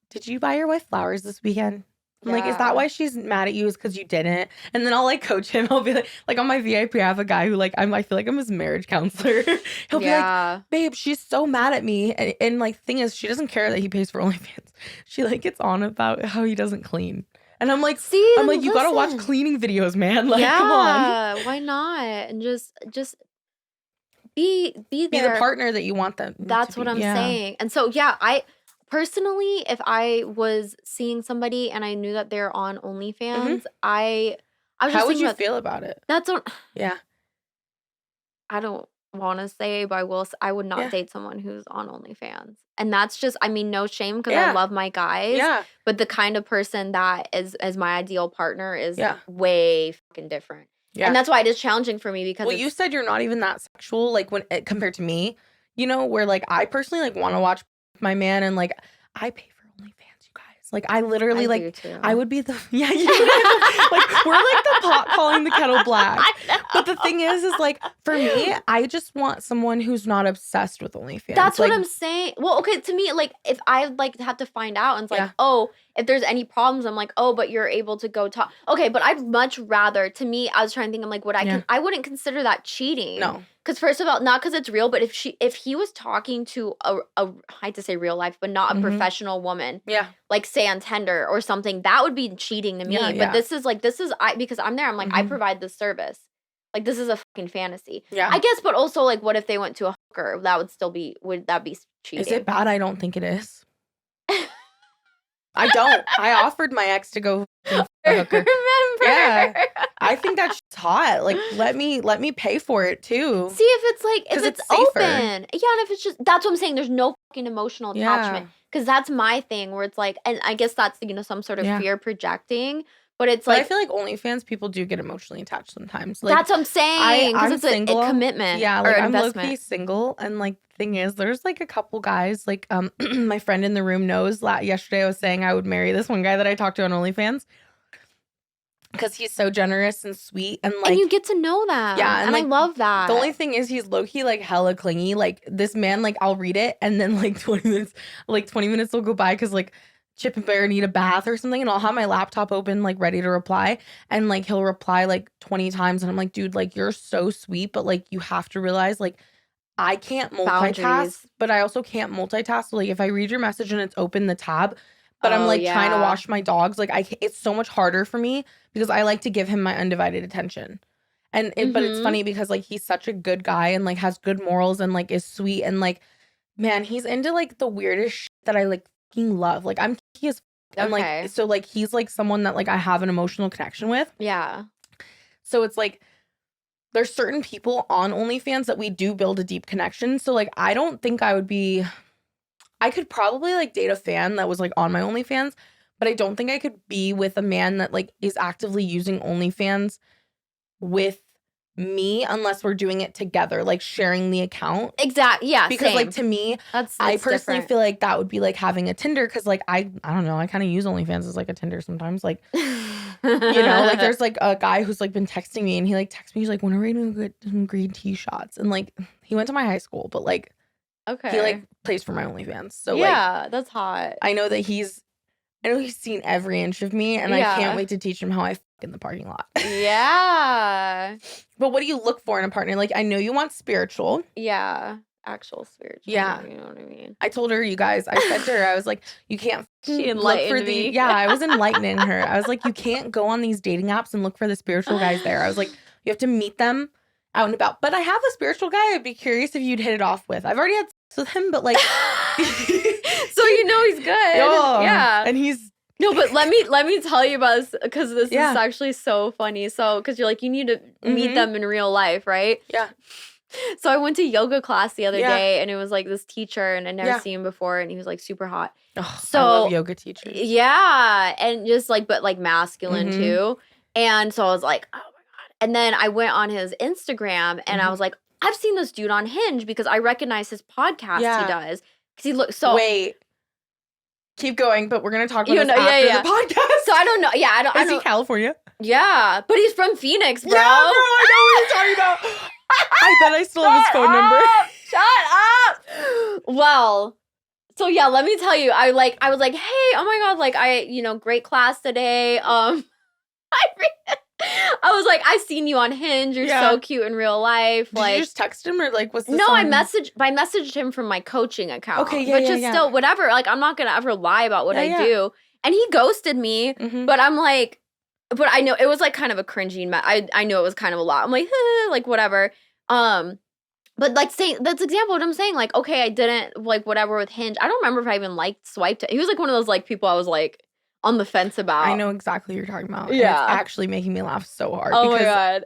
did you buy your wife flowers this weekend? I'm like, is that why she's mad at you? Is because you didn't? And then I'll like coach him. I'll be like on my VIP, I have a guy who like I feel like I'm his marriage counselor. He'll be like, babe, she's so mad at me. And like thing is, she doesn't care that he pays for OnlyFans. She like gets on about how he doesn't clean. And I'm like, you gotta watch cleaning videos, man. Like, come on. Why not? And just be there. Be the partner that you want them. That's what I'm saying. And so I personally, if I was seeing somebody and I knew that they're on OnlyFans, I was just how would you feel about it? That's what. Yeah. I don't want to say, but I would not date someone who's on OnlyFans. And that's just, I mean, no shame because I love my guys. Yeah. But the kind of person that is as my ideal partner is way fucking different. Yeah. And that's why it is challenging for me because you said you're not even that sexual, like when compared to me, you know, where like I personally like want to watch my man and like I pay for OnlyFans, you guys. Like I literally I would be the like we're like the pot calling the kettle black. But the thing is like, for me, I just want someone who's not obsessed with OnlyFans. That's like, what I'm saying. Well, okay, to me, like, if I, like, have to find out and it's like, Yeah. oh, if there's any problems, I'm like, oh, but you're able to go talk. Okay, but I'd much rather, to me, I was trying to think, I'm like, I wouldn't consider that cheating. No. Because first of all, not because it's real, but if he was talking to I hate to say real life, but not a professional woman, Yeah. like say on Tinder or something, that would be cheating to me. Yeah, But yeah. this is because I'm there, I'm like, I provide this service. Like, this is a fucking fantasy. Yeah. I guess, but also, like, what if they went to a hooker? Would that be cheating? Is it bad? I don't think it is. I don't. I offered my ex to go a hooker. Remember? Yeah. I think that's hot. Like, let me pay for it too. See, if it's like, if 'Cause it's it's safer. open. Yeah, and if it's just, that's what I'm saying. There's no fucking emotional attachment. Because that's my thing where it's like, and I guess that's, some sort of fear projecting. But it's But like, I feel like OnlyFans people do get emotionally attached sometimes. Like, that's what I'm saying. Because I'm it's single. a commitment. Yeah, or like I'm investment. low-key single, and like the thing is, there's like a couple guys. Like my friend in the room knows. Yesterday I was saying I would marry this one guy that I talked to on OnlyFans because he's so generous and sweet, and like, and you get to know that. Yeah, and like, I love that. The only thing is he's low-key like hella clingy. Like this man, like I'll read it and then like 20 minutes will go by because like Chip and Bear need a bath or something, and I'll have my laptop open like ready to reply, and like he'll reply like 20 times, and I'm like, dude, like you're so sweet, but like you have to realize like I can't multitask, Boundaries. but I also can't multitask. So like if I read your message and it's open the tab, but I'm like trying to wash my dogs, like it's so much harder for me because I like to give him my undivided attention. And but it's funny because like he's such a good guy and like has good morals and like is sweet, and like, man, he's into like the weirdest shit that I like fucking love. Like I'm kinky as and like so like he's like someone that like I have an emotional connection with. Yeah. So it's like there's certain people on OnlyFans that we do build a deep connection. So like I don't think I could probably like date a fan that was like on my OnlyFans, but I don't think I could be with a man that like is actively using OnlyFans with me unless we're doing it together, like sharing the account. Exactly. Yeah. Because same. like to me, that's I personally different. feel like that would be like having a Tinder, because like I don't know, I kind of use OnlyFans as like a Tinder sometimes. Like, like there's like a guy who's like been texting me, and he like texts me, he's like, when are we gonna get some green tea shots? And like he went to my high school, but like he like plays for my OnlyFans. So yeah, that's hot. I know that he's seen every inch of me, and I can't wait to teach him how I fuck in the parking lot. Yeah. But what do you look for in a partner? Like, I know you want spiritual. Yeah. Actual spiritual. Yeah. You know what I mean? I told her, you guys, I said to her, I was like, you can't She enlightened look for me. Yeah, I was enlightening her. I was like, you can't go on these dating apps and look for the spiritual guys there. I was like, you have to meet them out and about. But I have a spiritual guy I'd be curious if you'd hit it off with. I've already had sex with him, but like so he's good. Yeah. And he's no, but let me tell you about this, because this is actually so funny. So, because you're like, you need to meet them in real life, right? Yeah. So I went to yoga class the other day, and it was like this teacher, and I'd never seen him before, and he was like super hot. Oh, so I love yoga teachers. Yeah, and just like, but like masculine too. And so I was like, oh my God. And then I went on his Instagram, and I was like, I've seen this dude on Hinge because I recognize his podcast he does. Because he looks so. Wait. Keep going, but we're gonna talk about this after the podcast. So I don't know. Yeah, I don't. Is he California? Yeah, but he's from Phoenix, bro. Yeah, bro, I know what you're talking about. I bet I still have his phone number. Shut up. Well, so yeah, let me tell you. I was like, hey, oh my God, like great class today. I was like, I've seen you on Hinge. You're so cute in real life. Did you just text him, or like was this No, I messaged him from my coaching account. Okay, but just still, whatever. Like, I'm not gonna ever lie about what I do. And he ghosted me, but I'm like, but I know it was like kind of a cringy. I know it was kind of a lot. I'm like, like whatever. But like saying that's example what I'm saying. Like, okay, I didn't like whatever with Hinge. I don't remember if I even swiped it. He was like one of those like people I was like on the fence about. I know exactly what you're talking about. Yeah. And it's actually making me laugh so hard. Oh my God.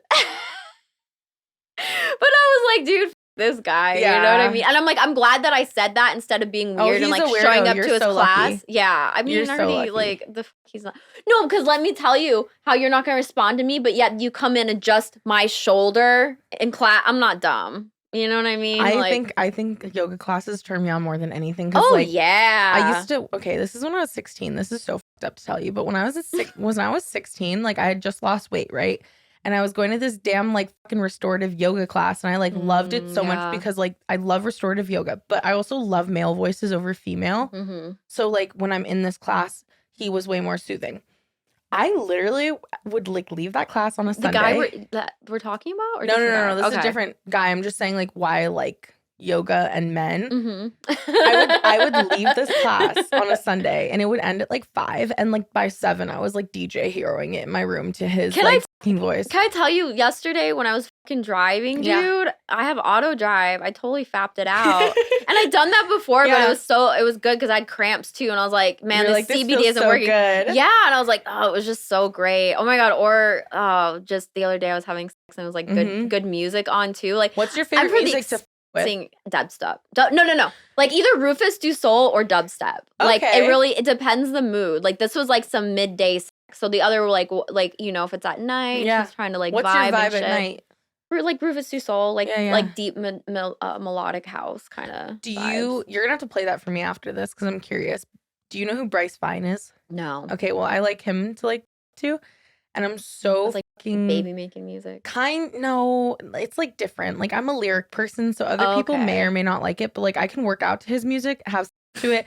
But I was like, dude, this guy. You know what I mean? And I'm like, I'm glad that I said that instead of being weird and like showing up to his class. Lucky. Yeah. I mean, already like he's not. No, because let me tell you how you're not gonna respond to me, but yet you come in and adjust my shoulder in class. I'm not dumb. You know what I mean? I think yoga classes turn me on more than anything. Oh, like, yeah. I used to. Okay, this is when I was 16. This is so fucked up to tell you, but when I was 16, like I had just lost weight, right? and I was going to this damn like fucking restorative yoga class, and I like loved it so much because like I love restorative yoga, but I also love male voices over female. So like when I'm in this class, he was way more soothing. I literally would like leave that class on a Sunday. The guy that we're talking about? Or No. This is a different guy. I'm just saying like why I like yoga and men. I would leave this class on a Sunday, and it would end at like 5, and like by 7 I was like DJ heroing it in my room to his fucking voice. Can I tell you, yesterday when I was fucking driving, dude, I have auto drive. I totally fapped it out. And I'd done that before, but it was good because I had cramps too, and I was like, man, this CBD isn't working. Good. Yeah, and I was like, oh, it was just so great. Oh my god. Or just the other day I was having sex and it was like good music on too. Like, what's your favorite music to sing? Dubstep. No. Like either Rufus Du Sol or dubstep. Like it depends the mood. Like this was like some midday sex. So the other were like you know, if it's at night, she's trying to like what's vibe your vibe and shit. At night? Like Rufus Du Sol, like deep melodic house kind of. You're gonna have to play that for me after this because I'm curious. Do you know who Bryce Vine is? No. Okay, well I like him to like too. And I'm so like fucking baby making music. No, it's like different. Like I'm a lyric person, so other people may or may not like it, but like I can work out to his music, have to it,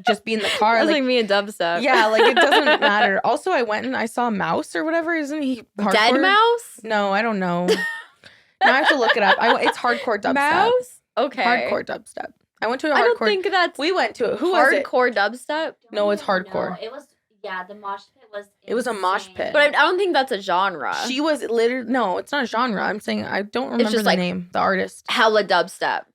just be in the car. That's like me and dubstep. Yeah, like it doesn't matter. Also, I went and I saw Mouse or whatever. Isn't he hardcore? Dead Mouse? No, I don't know. Now I have to look it up. It's hardcore dubstep. Mouse? Okay. Hardcore dubstep. I went to a hardcore. I don't think that's. We went to it. Who was it? Hardcore dubstep? No, it's hardcore. No, it was. Yeah, the mosh pit was. It was a mosh pit. But I don't think that's a genre. She was literally. No, it's not a genre. I'm saying I don't remember the name, the artist. Hella dubstep.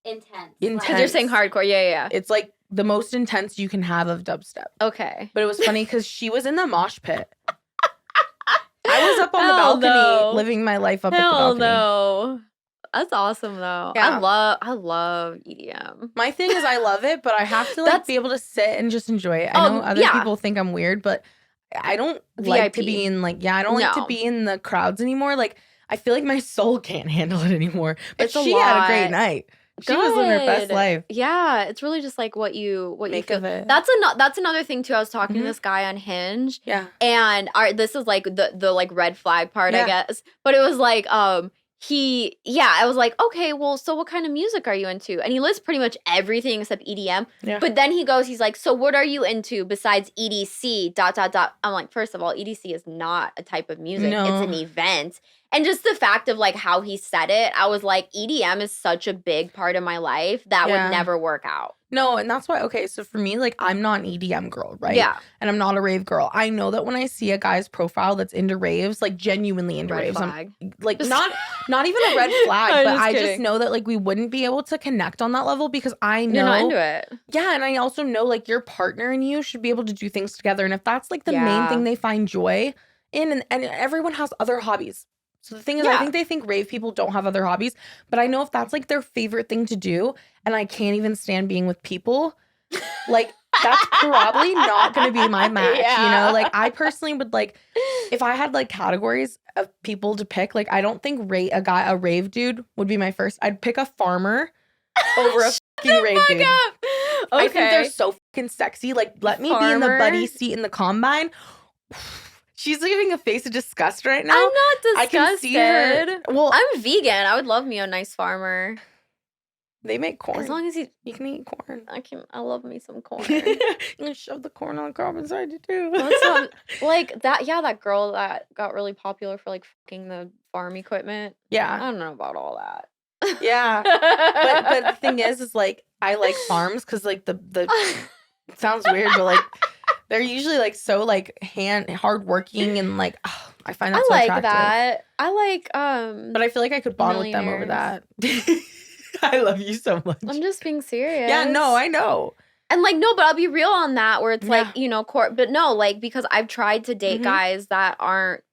Intense. Because you're saying hardcore. Yeah. It's like the most intense you can have of dubstep. Okay. But it was funny because she was in the mosh pit. I was up on the balcony living my life up at the balcony. No. That's awesome though. Yeah. I love EDM. My thing is I love it, but I have to like be able to sit and just enjoy it. I know other people think I'm weird, but I don't like to be in like I don't like to be in the crowds anymore. Like I feel like my soul can't handle it anymore. But she had a great night. She was living her best life. Yeah, it's really just like what you make feel. Of it. That's another thing too. I was talking to this guy on Hinge. Yeah. And this is like the like red flag part, I guess. But it was like I was like, okay, well, so what kind of music are you into? And he lists pretty much everything except EDM. Yeah. But then he's like, so what are you into besides EDC, ... I'm like, first of all, EDC is not a type of music. No. It's an event. And just the fact of like how he said it, I was like, EDM is such a big part of my life that would never work out. No, and that's why, okay, so for me, like, I'm not an EDM girl, right? Yeah. And I'm not a rave girl. I know that when I see a guy's profile that's into raves, like, genuinely into raves, flag. I'm like, not even a red flag, but I just know that, like, we wouldn't be able to connect on that level because I know. You're not into it. Yeah, and I also know, like, your partner and you should be able to do things together. And if that's, like, the main thing they find joy in, and everyone has other hobbies. So the thing is, I think they think rave people don't have other hobbies, but I know if that's like their favorite thing to do, and I can't even stand being with people, like that's probably not going to be my match, you know? Like I personally would like, if I had like categories of people to pick, like I don't think a rave dude would be my first. I'd pick a farmer over a fucking rave dude. Okay. I think they're so fucking sexy. Like let me be in the buddy seat in the combine. She's giving a face of disgust right now. I'm not disgusted. I can see her. Well, I'm vegan. I would love me a nice farmer. They make corn. As long as you can eat corn. I love me some corn. You can shove the corn on the cob inside you too. Like that. Yeah, that girl that got really popular for like fucking the farm equipment. Yeah, I don't know about all that. Yeah, but the thing is like I like farms because like the it sounds weird, but like. They're usually like so like hardworking and like I find that so attractive. That. I like but I feel like I could bond with them over that. I love you so much. I'm just being serious. Yeah, no, I know. And like no, but I'll be real on that where it's like, you know, but no, like because I've tried to date guys that aren't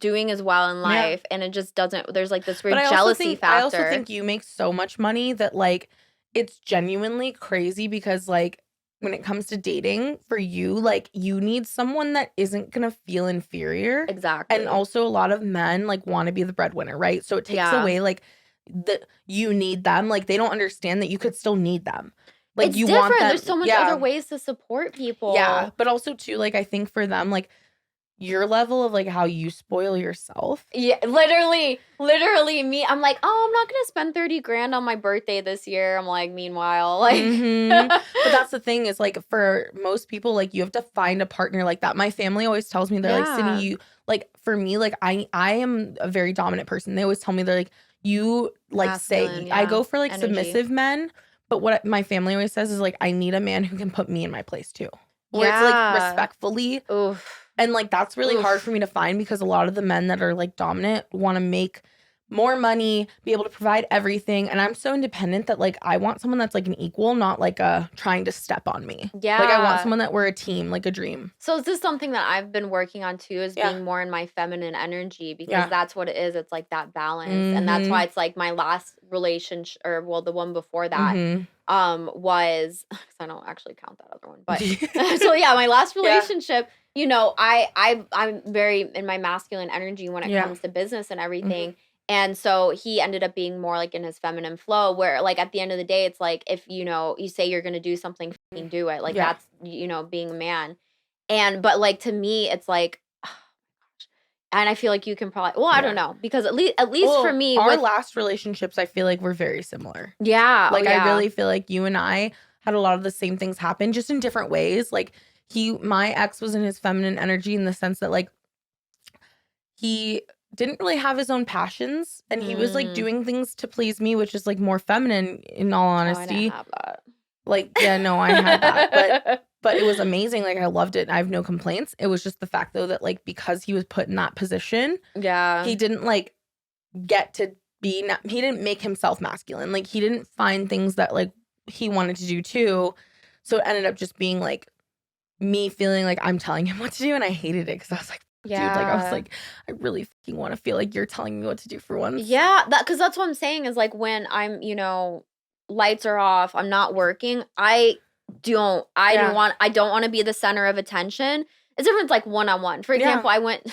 doing as well in life and it just doesn't there's like this weird jealousy factor. I also think you make so much money that like it's genuinely crazy because like when it comes to dating for you, like you need someone that isn't going to feel inferior. Exactly. And also a lot of men like want to be the breadwinner, right? So it takes away like you need them. Like they don't understand that you could still need them. Like it's you different. want them. There's so much other ways to support people. Yeah. But also too, like I think for them, like your level of like how you spoil yourself. Yeah, literally me. I'm like, oh, I'm not gonna spend 30 grand on my birthday this year. I'm like, meanwhile, like, But that's the thing is like for most people, like you have to find a partner like that. My family always tells me they're like, Sydney, yeah, you like for me, like I am a very dominant person. They always tell me they're like, you like masculine, I yeah, go for like energy. submissive men, but what my family always says is like I need a man who can put me in my place too. Where it's like Yeah. respectfully. Oof. And like that's really hard Oof. for me to find because a lot of the men that are like dominant want to make more money, be able to provide everything. And I'm so independent that like I want someone that's like an equal, not like a trying to step on me. Like I want Yeah. someone that we're a team, like a dream. So is this something that I've been working on too, is Yeah. being more in my feminine energy, because Yeah. that's what it is. It's like that balance. And that's why it's like my last relationship, or well, the one before that, was, 'cause I don't actually count that other one, but so yeah, my last relationship, you know, I'm very in my masculine energy when it Yeah. comes to business and everything. And so he ended up being more like in his feminine flow, where like at the end of the day, it's like, if you know, you say you're gonna do something, fucking do it. Like Yeah. that's, you know, being a man. And but like to me, it's like, and I feel like you can probably, well, I don't know, because at least for Well, me, our with last relationships, I feel like were very similar. yeah, Like oh I yeah, really feel like you and I had a lot of the same things happen, just in different ways. Like my ex was in his feminine energy in the sense that like he didn't really have his own passions and he was like doing things to please me, which is like more feminine in all oh, I didn't honesty. have that. Like, yeah, no, I had that. But it was amazing. Like I loved it. I have no complaints. It was just the fact though that like because he was put in that position, yeah, he didn't like get to be he didn't make himself masculine. Like he didn't find things that like he wanted to do too. So it ended up just being like me feeling like I'm telling him what to do, and I hated it because I was like, dude, like I was like, I really fucking want to feel like you're telling me what to do for once. Yeah, because that's what I'm saying, is like when I'm, you know, lights are off, I'm not working, I don't want to be the center of attention. It's different, like one-on-one. For example, I went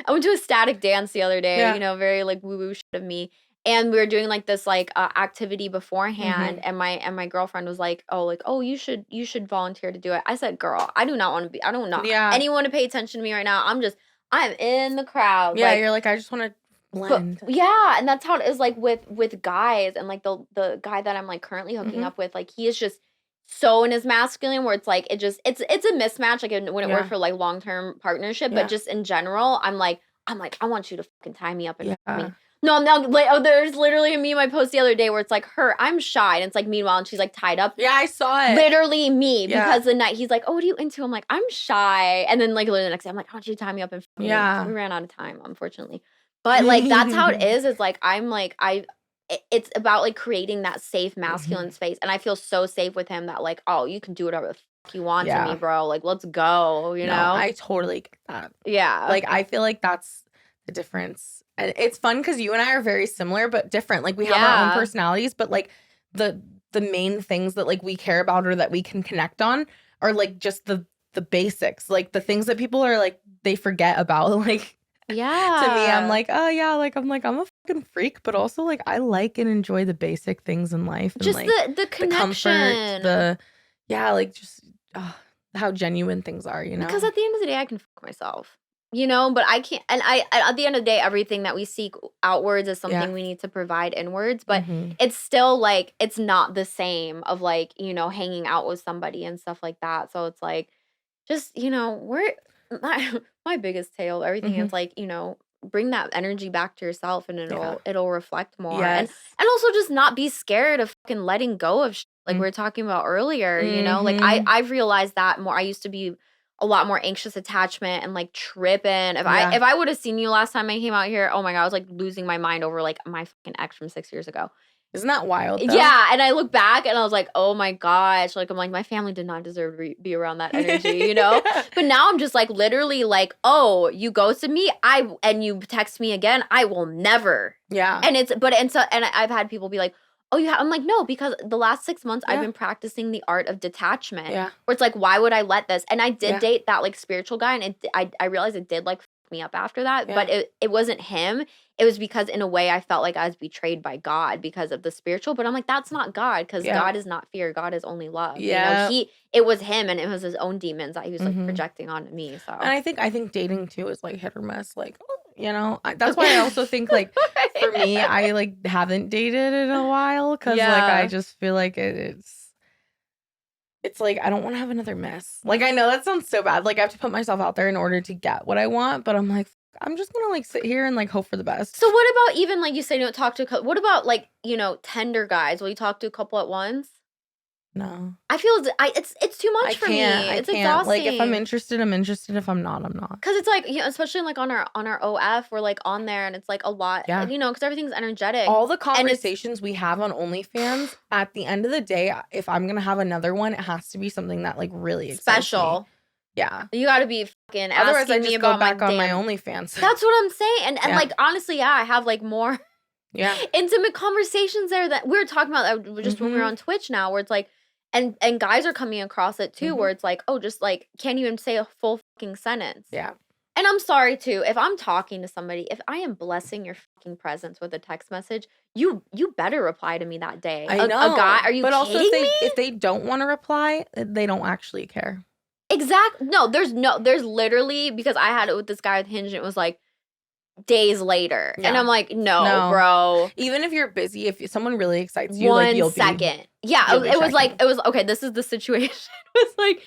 to a static dance the other day, you know, very like woo-woo shit of me. And we were doing like this like activity beforehand, and my girlfriend was like, oh, you should volunteer to do it. I said, girl, I don't want anyone to pay attention to me right now. I'm in the crowd. Yeah, like, you're like, I just want to blend. but yeah, and that's how it is like with guys, and like the guy that I'm like currently hooking up with, like he is just so in his masculine, where it's like it's a mismatch, like it wouldn't work for like long-term partnership, but just in general, I'm like I want you to fucking tie me up and fuck me. No, like, there's literally a meme I posted the other day where it's like her, I'm shy, and it's like meanwhile, and she's like tied up. Yeah, I saw it. Literally me, because the night he's like, oh, what are you into? I'm like, I'm shy, and then like literally the next day, I'm like, I want you to tie me up and fuck me. We ran out of time, unfortunately. But like that's how it is. It's like I'm like it's about like creating that safe masculine space, and I feel so safe with him that like, oh, you can do whatever the fuck you want to me, bro. Like let's go. You know? I totally get that. Yeah. Like I feel like that's the difference, and it's fun because you and I are very similar but different. Like we have our own personalities, but like the main things that like we care about or that we can connect on are like just the basics, like the things that people are like they forget about. Like yeah, to me, I'm like, oh yeah, like I'm a fucking freak, but also like I like and enjoy the basic things in life, and just like the connection, the comfort, like just how genuine things are, you know? Because at the end of the day, I can fuck myself, you know, but I can't. And at the end of the day, everything that we seek outwards is something we need to provide inwards. But it's still like it's not the same of like, you know, hanging out with somebody and stuff like that. So it's like, just, you know, my biggest tale, everything is like, you know, bring that energy back to yourself, and it'll reflect more. And also just not be scared of fucking letting go of like we were talking about earlier, you know, like I've realized that more. I used to be a lot more anxious attachment and like tripping. If I would have seen you last time I came out here, oh my God, I was like losing my mind over like my fucking ex from 6 years ago. Isn't that wild though? Yeah, and I look back and I was like, oh my gosh, like I'm like, my family did not deserve to be around that energy, you know? But now I'm just like literally like, oh, you ghosted me, and you text me again, I will never. Yeah. And I've had people be like, oh, I'm like, no, because the last 6 months I've been practicing the art of detachment. Yeah. Where it's like, why would I let this? And I did date that like spiritual guy, and I realized it did like picked me up after that. Yeah. But it wasn't him. It was because in a way I felt like I was betrayed by God because of the spiritual. But I'm like, that's not God, because Yeah. God is not fear. God is only love. Yeah. It was him, and it was his own demons that he was like Mhm. projecting onto me. So And I think dating too is like hit or miss. Like, that's why I also think like for me, I like haven't dated in a while because like I Yeah. just feel like it's like I don't want to have another mess. Like I know that sounds so bad. Like I have to put myself out there in order to get what I want, but I'm like I'm just gonna like sit here and like hope for the best. So what about, even like you say, you don't talk to a couple, what about like, tender guys? Will you talk to a couple at once? No, I feel it's too much for me. I It's can't. exhausting. Like if I'm interested, I'm interested. If I'm not, I'm not. Cause it's like, especially like on our OF, we're like on there and it's like a lot, Yeah. cause everything's energetic. All the conversations we have on OnlyFans, at the end of the day, if I'm gonna have another one, it has to be something that like really excites Special. me. Yeah. You got to be fucking Otherwise, I asking just me go about back on my damn. OnlyFans. That's what I'm saying. And Yeah. like honestly, yeah, I have like more Yeah. intimate conversations there that we were talking about just when we were Mhm. on Twitch now, where it's like, and guys are coming across it too, Mhm. where it's like, oh, just like can't even say a full fucking sentence. Yeah. And I'm sorry too, if I'm talking to somebody, if I am blessing your fucking presence with a text message, you better reply to me that day. I know. A guy, are you but kidding also, me? if they don't want to reply, they don't actually care. Exactly. No, there's literally, because I had it with this guy with Hinge, and it was like days later. Yeah. And I'm like, no, No. bro. Even if you're busy, if someone really excites you, One like you'll second. Yeah, you'll be it was like, checking. okay, this is the situation. It was like,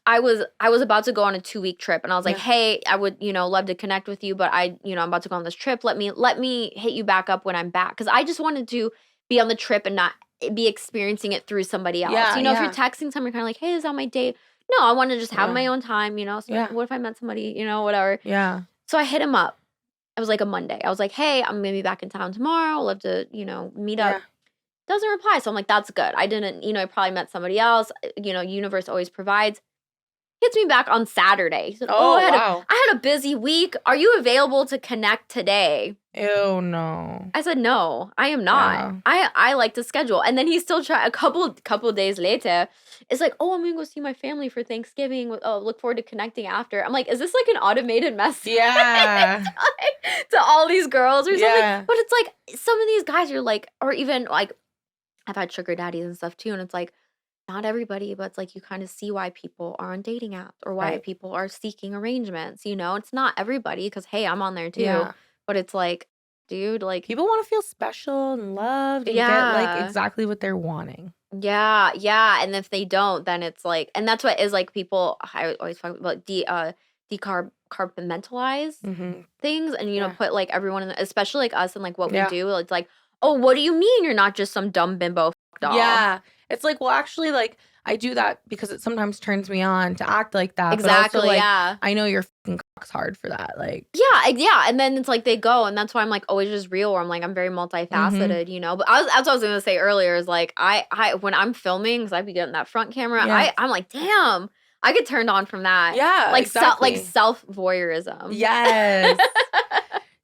I was about to go on a 2-week trip, and I was like, Yeah. hey, I would, love to connect with you, but I'm about to go on this trip. Let me hit you back up when I'm back. Cause I just wanted to be on the trip and not be experiencing it through somebody else. Yeah, If yeah. you're texting someone, you're kind of like, hey, this is on my date. No, I want to just have Yeah. my own time, So Yeah. what if I met somebody, whatever. Yeah. So I hit him up. It was like a Monday. I was like, hey, I'm gonna be back in town tomorrow. I'd love to, meet up. Yeah. Doesn't reply. So I'm like, that's good. I didn't, I probably met somebody else. Universe always provides. Hits me back on Saturday. He said, Oh, I had a busy week. Are you available to connect today? Ew, no. I said, no, I am not. Yeah. I like to schedule. And then he still tried a couple days later. It's like, oh, I'm going to go see my family for Thanksgiving. Oh, look forward to connecting after. I'm like, is this like an automated message? Yeah. to all these girls or something? Yeah. But it's like, some of these guys are like, or even like, I've had sugar daddies and stuff too. And it's like, not everybody, but it's like you kind of see why people are on dating apps or why Right. people are seeking arrangements. It's not everybody, because hey, I'm on there too. Yeah. But it's like, dude, like People want to feel special and loved and get like Yeah. exactly what they're wanting. yeah, and if they don't, then it's like, and that's what is like people. I always talk about compartmentalize Mm-hmm. things, and Yeah. put like everyone in, especially like us and like what Yeah. we do. It's like, oh, what do you mean you're not just some dumb bimbo doll? Yeah. It's like, well, actually, like, I do that because it sometimes turns me on to act like that. Exactly. But also, like, yeah. I know your fucking cock's hard for that. Like, Yeah, and then it's like they go, and that's why I'm like always just real, where I'm like I'm very multifaceted, But that's what I was gonna say earlier is like I when I'm filming, because I be getting that front camera, Yeah. I'm like, damn, I get turned on from that. yeah, like exactly. self voyeurism. Yes.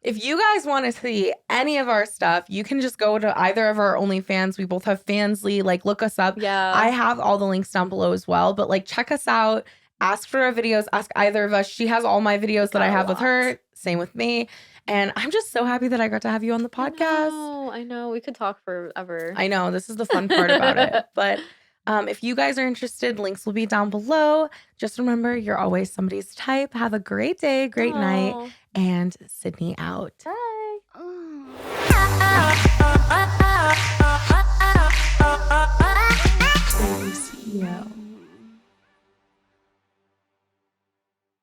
If you guys want to see any of our stuff, you can just go to either of our OnlyFans. We both have Fansly. Like, look us up. Yeah. I have all the links down below as well. But like, check us out. Ask for our videos. Ask either of us. She has all my videos that I have with her. Same with me. And I'm just so happy that I got to have you on the podcast. I know. We could talk forever. I know. This is the fun part about it. But if you guys are interested, links will be down below. Just remember, you're always somebody's type. Have a great day, great night. And Sydney out. Bye.